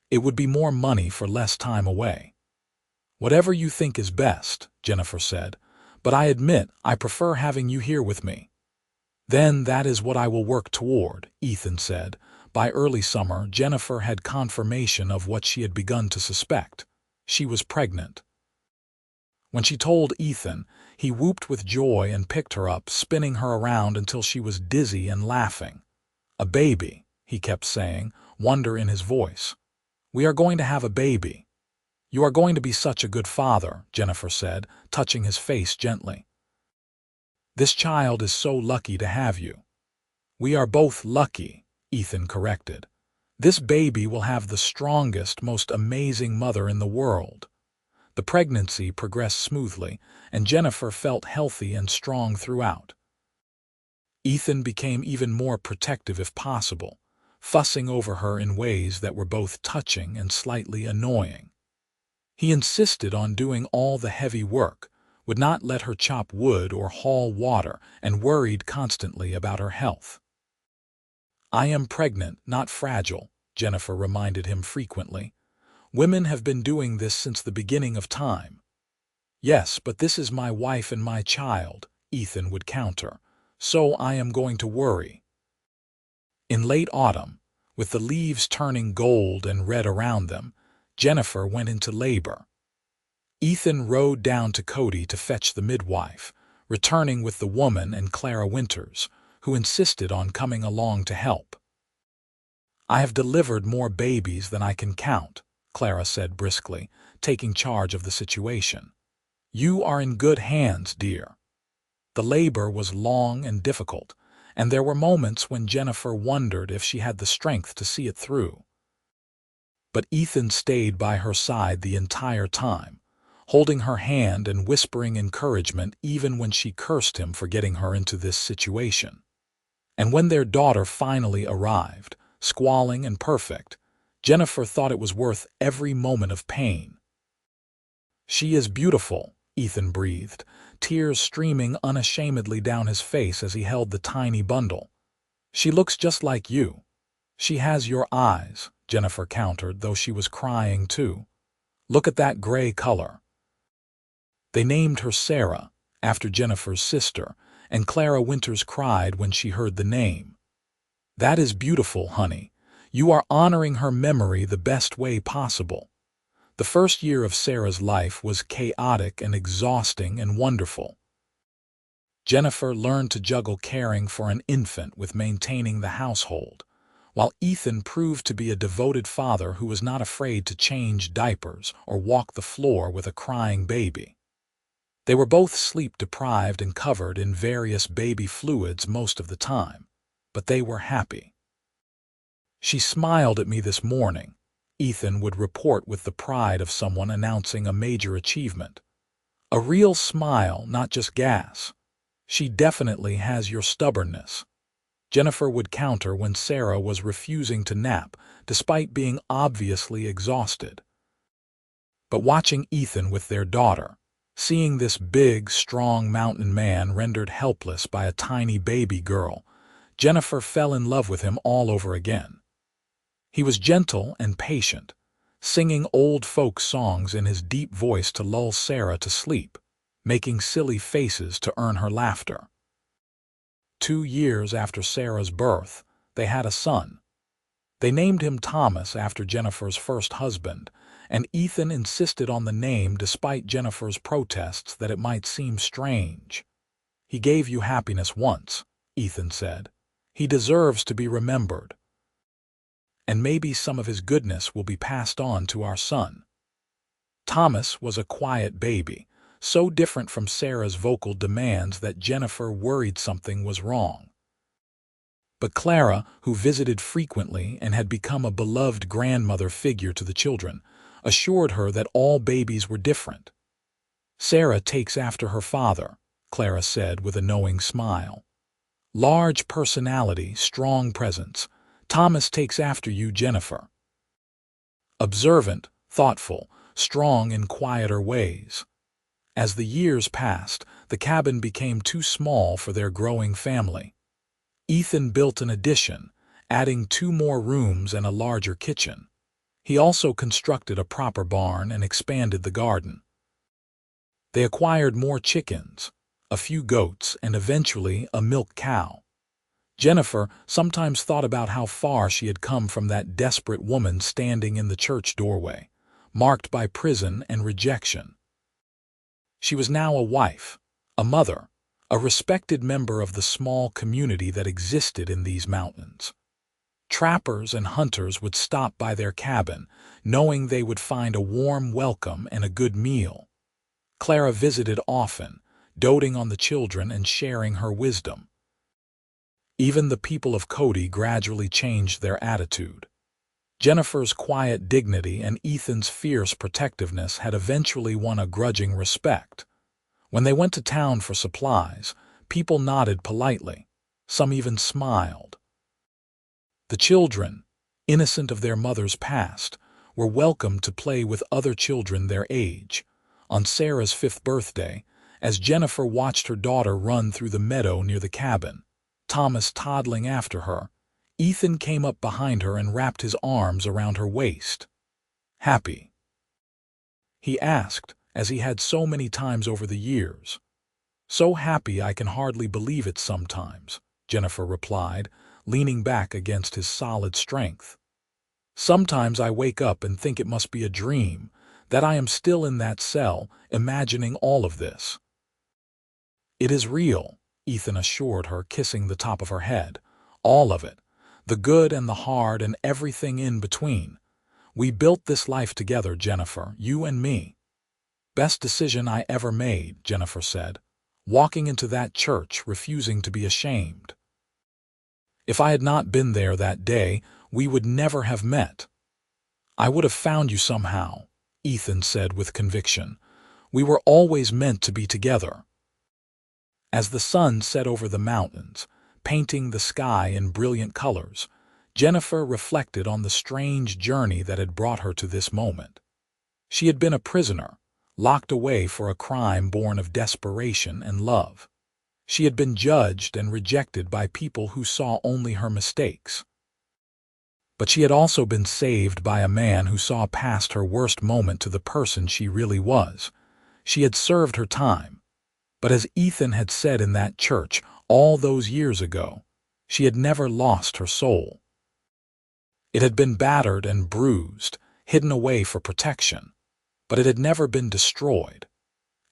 It would be more money for less time away." "Whatever you think is best," Jennifer said, "but I admit I prefer having you here with me." "Then that is what I will work toward," Ethan said. By early summer, Jennifer had confirmation of what she had begun to suspect. She was pregnant. When she told Ethan, he whooped with joy and picked her up, spinning her around until she was dizzy and laughing. "A baby," he kept saying, wonder in his voice. "We are going to have a baby." "You are going to be such a good father," Jennifer said, touching his face gently. "This child is so lucky to have you." "We are both lucky," Ethan corrected. "This baby will have the strongest, most amazing mother in the world." The pregnancy progressed smoothly, and Jennifer felt healthy and strong throughout. Ethan became even more protective if possible, fussing over her in ways that were both touching and slightly annoying. He insisted on doing all the heavy work, would not let her chop wood or haul water, and worried constantly about her health. "I am pregnant, not fragile," Jennifer reminded him frequently. "Women have been doing this since the beginning of time." "Yes, but this is my wife and my child," Ethan would counter, so I am going to worry." In late autumn, with the leaves turning gold and red around them, Jennifer went into labor. Ethan rode down to Cody to fetch the midwife, returning with the woman and Clara Winters, who insisted on coming along to help. "I have delivered more babies than I can count," Clara said briskly, taking charge of the situation. "You are in good hands, dear." The labor was long and difficult, and there were moments when Jennifer wondered if she had the strength to see it through. But Ethan stayed by her side the entire time, holding her hand and whispering encouragement even when she cursed him for getting her into this situation. And when their daughter finally arrived, squalling and perfect, Jennifer thought it was worth every moment of pain. "She is beautiful," Ethan breathed, tears streaming unashamedly down his face as he held the tiny bundle. "She looks just like you." "She has your eyes," Jennifer countered, though she was crying too. "Look at that gray color." They named her Sarah, after Jennifer's sister, and Clara Winters cried when she heard the name. "That is beautiful, honey. You are honoring her memory the best way possible." The first year of Sarah's life was chaotic and exhausting and wonderful. Jennifer learned to juggle caring for an infant with maintaining the household, while Ethan proved to be a devoted father who was not afraid to change diapers or walk the floor with a crying baby. They were both sleep-deprived and covered in various baby fluids most of the time, but they were happy. "She smiled at me this morning," Ethan would report with the pride of someone announcing a major achievement. "A real smile, not just gas. She definitely has your stubbornness." Jennifer would counter when Sarah was refusing to nap, despite being obviously exhausted. But watching Ethan with their daughter, seeing this big, strong mountain man rendered helpless by a tiny baby girl, Jennifer fell in love with him all over again. He was gentle and patient, singing old folk songs in his deep voice to lull Sarah to sleep, making silly faces to earn her laughter. 2 years after Sarah's birth, they had a son. They named him Thomas after Jennifer's first husband, and Ethan insisted on the name despite Jennifer's protests that it might seem strange. "He gave you happiness once," Ethan said. "He deserves to be remembered. And maybe some of his goodness will be passed on to our son." Thomas was a quiet baby, so different from Sarah's vocal demands that Jennifer worried something was wrong. But Clara, who visited frequently and had become a beloved grandmother figure to the children, assured her that all babies were different. "Sarah takes after her father," Clara said with a knowing smile. "Large personality, strong presence. Thomas takes after you, Jennifer. Observant, thoughtful, strong in quieter ways." As the years passed, the cabin became too small for their growing family. Ethan built an addition, adding 2 more rooms and a larger kitchen. He also constructed a proper barn and expanded the garden. They acquired more chickens, a few goats, and eventually a milk cow. Jennifer sometimes thought about how far she had come from that desperate woman standing in the church doorway, marked by prison and rejection. She was now a wife, a mother, a respected member of the small community that existed in these mountains. Trappers and hunters would stop by their cabin, knowing they would find a warm welcome and a good meal. Clara visited often, doting on the children and sharing her wisdom. Even the people of Cody gradually changed their attitude. Jennifer's quiet dignity and Ethan's fierce protectiveness had eventually won a grudging respect. When they went to town for supplies, people nodded politely. Some even smiled. The children, innocent of their mother's past, were welcome to play with other children their age. On Sarah's 5th birthday, as Jennifer watched her daughter run through the meadow near the cabin, Thomas toddling after her, Ethan came up behind her and wrapped his arms around her waist. "Happy?" he asked, as he had so many times over the years. So happy I can hardly believe it sometimes, Jennifer replied, leaning back against his solid strength. Sometimes I wake up and think it must be a dream, that I am still in that cell, imagining all of this. It is real, Ethan assured her, kissing the top of her head. All of it. The good and the hard and everything in between. We built this life together, Jennifer, you and me. Best decision I ever made, Jennifer said, walking into that church, refusing to be ashamed. If I had not been there that day, we would never have met. I would have found you somehow, Ethan said with conviction. We were always meant to be together. As the sun set over the mountains, painting the sky in brilliant colors, Jennifer reflected on the strange journey that had brought her to this moment. She had been a prisoner, locked away for a crime born of desperation and love. She had been judged and rejected by people who saw only her mistakes. But she had also been saved by a man who saw past her worst moment to the person she really was. She had served her time. But as Ethan had said in that church all those years ago, she had never lost her soul. It had been battered and bruised, hidden away for protection, but it had never been destroyed.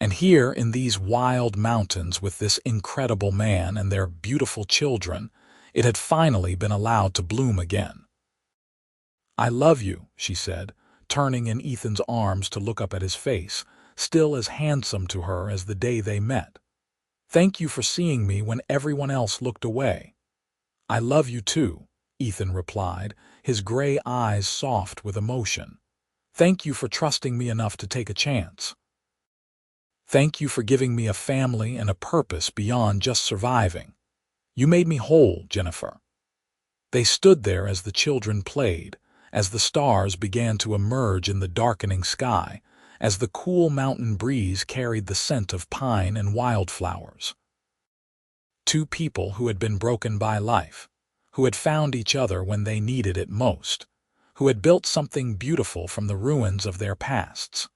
And here in these wild mountains with this incredible man and their beautiful children, it had finally been allowed to bloom again. I love you, she said, turning in Ethan's arms to look up at his face, still as handsome to her as the day they met. Thank you for seeing me when everyone else looked away. I love you too, Ethan replied, his gray eyes soft with emotion. Thank you for trusting me enough to take a chance. Thank you for giving me a family and a purpose beyond just surviving. You made me whole, Jennifer. They stood there as the children played, as the stars began to emerge in the darkening sky, as the cool mountain breeze carried the scent of pine and wildflowers. Two people who had been broken by life, who had found each other when they needed it most, who had built something beautiful from the ruins of their pasts.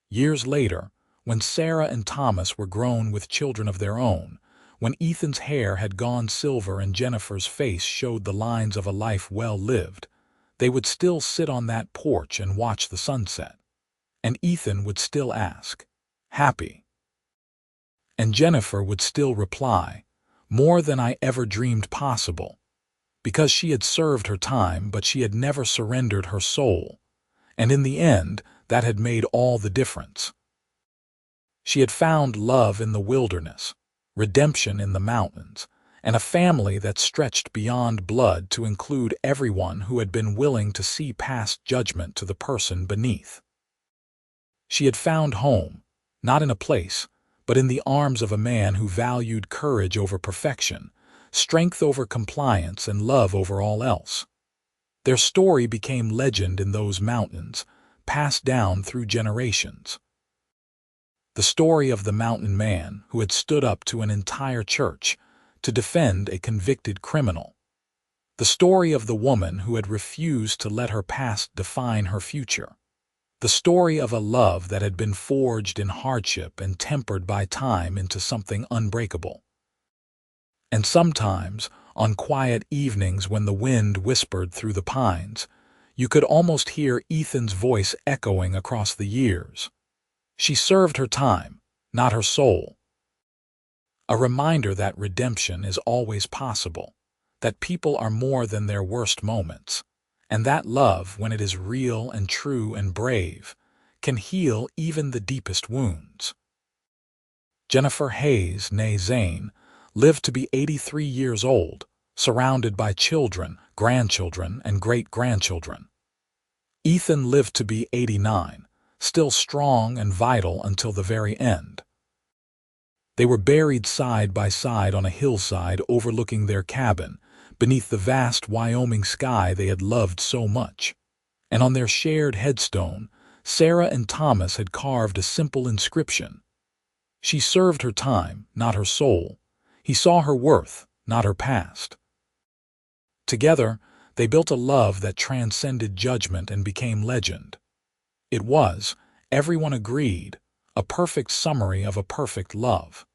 Years later, when Sarah and Thomas were grown with children of their own, when Ethan's hair had gone silver and Jennifer's face showed the lines of a life well lived, they would still sit on that porch and watch the sunset. And Ethan would still ask, "Happy?" And Jennifer would still reply, "More than I ever dreamed possible," because she had served her time, but she had never surrendered her soul. And in the end, that had made all the difference. She had found love in the wilderness, redemption in the mountains, and a family that stretched beyond blood to include everyone who had been willing to see past judgment to the person beneath. She had found home, not in a place, but in the arms of a man who valued courage over perfection, strength over compliance, and love over all else. Their story became legend in those mountains, passed down through generations. The story of the mountain man who had stood up to an entire church to defend a convicted criminal. The story of the woman who had refused to let her past define her future. The story of a love that had been forged in hardship and tempered by time into something unbreakable. And sometimes, on quiet evenings when the wind whispered through the pines, you could almost hear Ethan's voice echoing across the years. She served her time, not her soul. A reminder that redemption is always possible, that people are more than their worst moments, and that love, when it is real and true and brave, can heal even the deepest wounds. Jennifer Hayes, née Zane, lived to be 83 years old, surrounded by children, grandchildren, and great-grandchildren. Ethan lived to be 89, still strong and vital until the very end. They were buried side by side on a hillside overlooking their cabin, beneath the vast Wyoming sky they had loved so much. And on their shared headstone, Sarah and Thomas had carved a simple inscription. She served her time, not her soul. He saw her worth, not her past. Together, they built a love that transcended judgment and became legend. It was, everyone agreed, a perfect summary of a perfect love.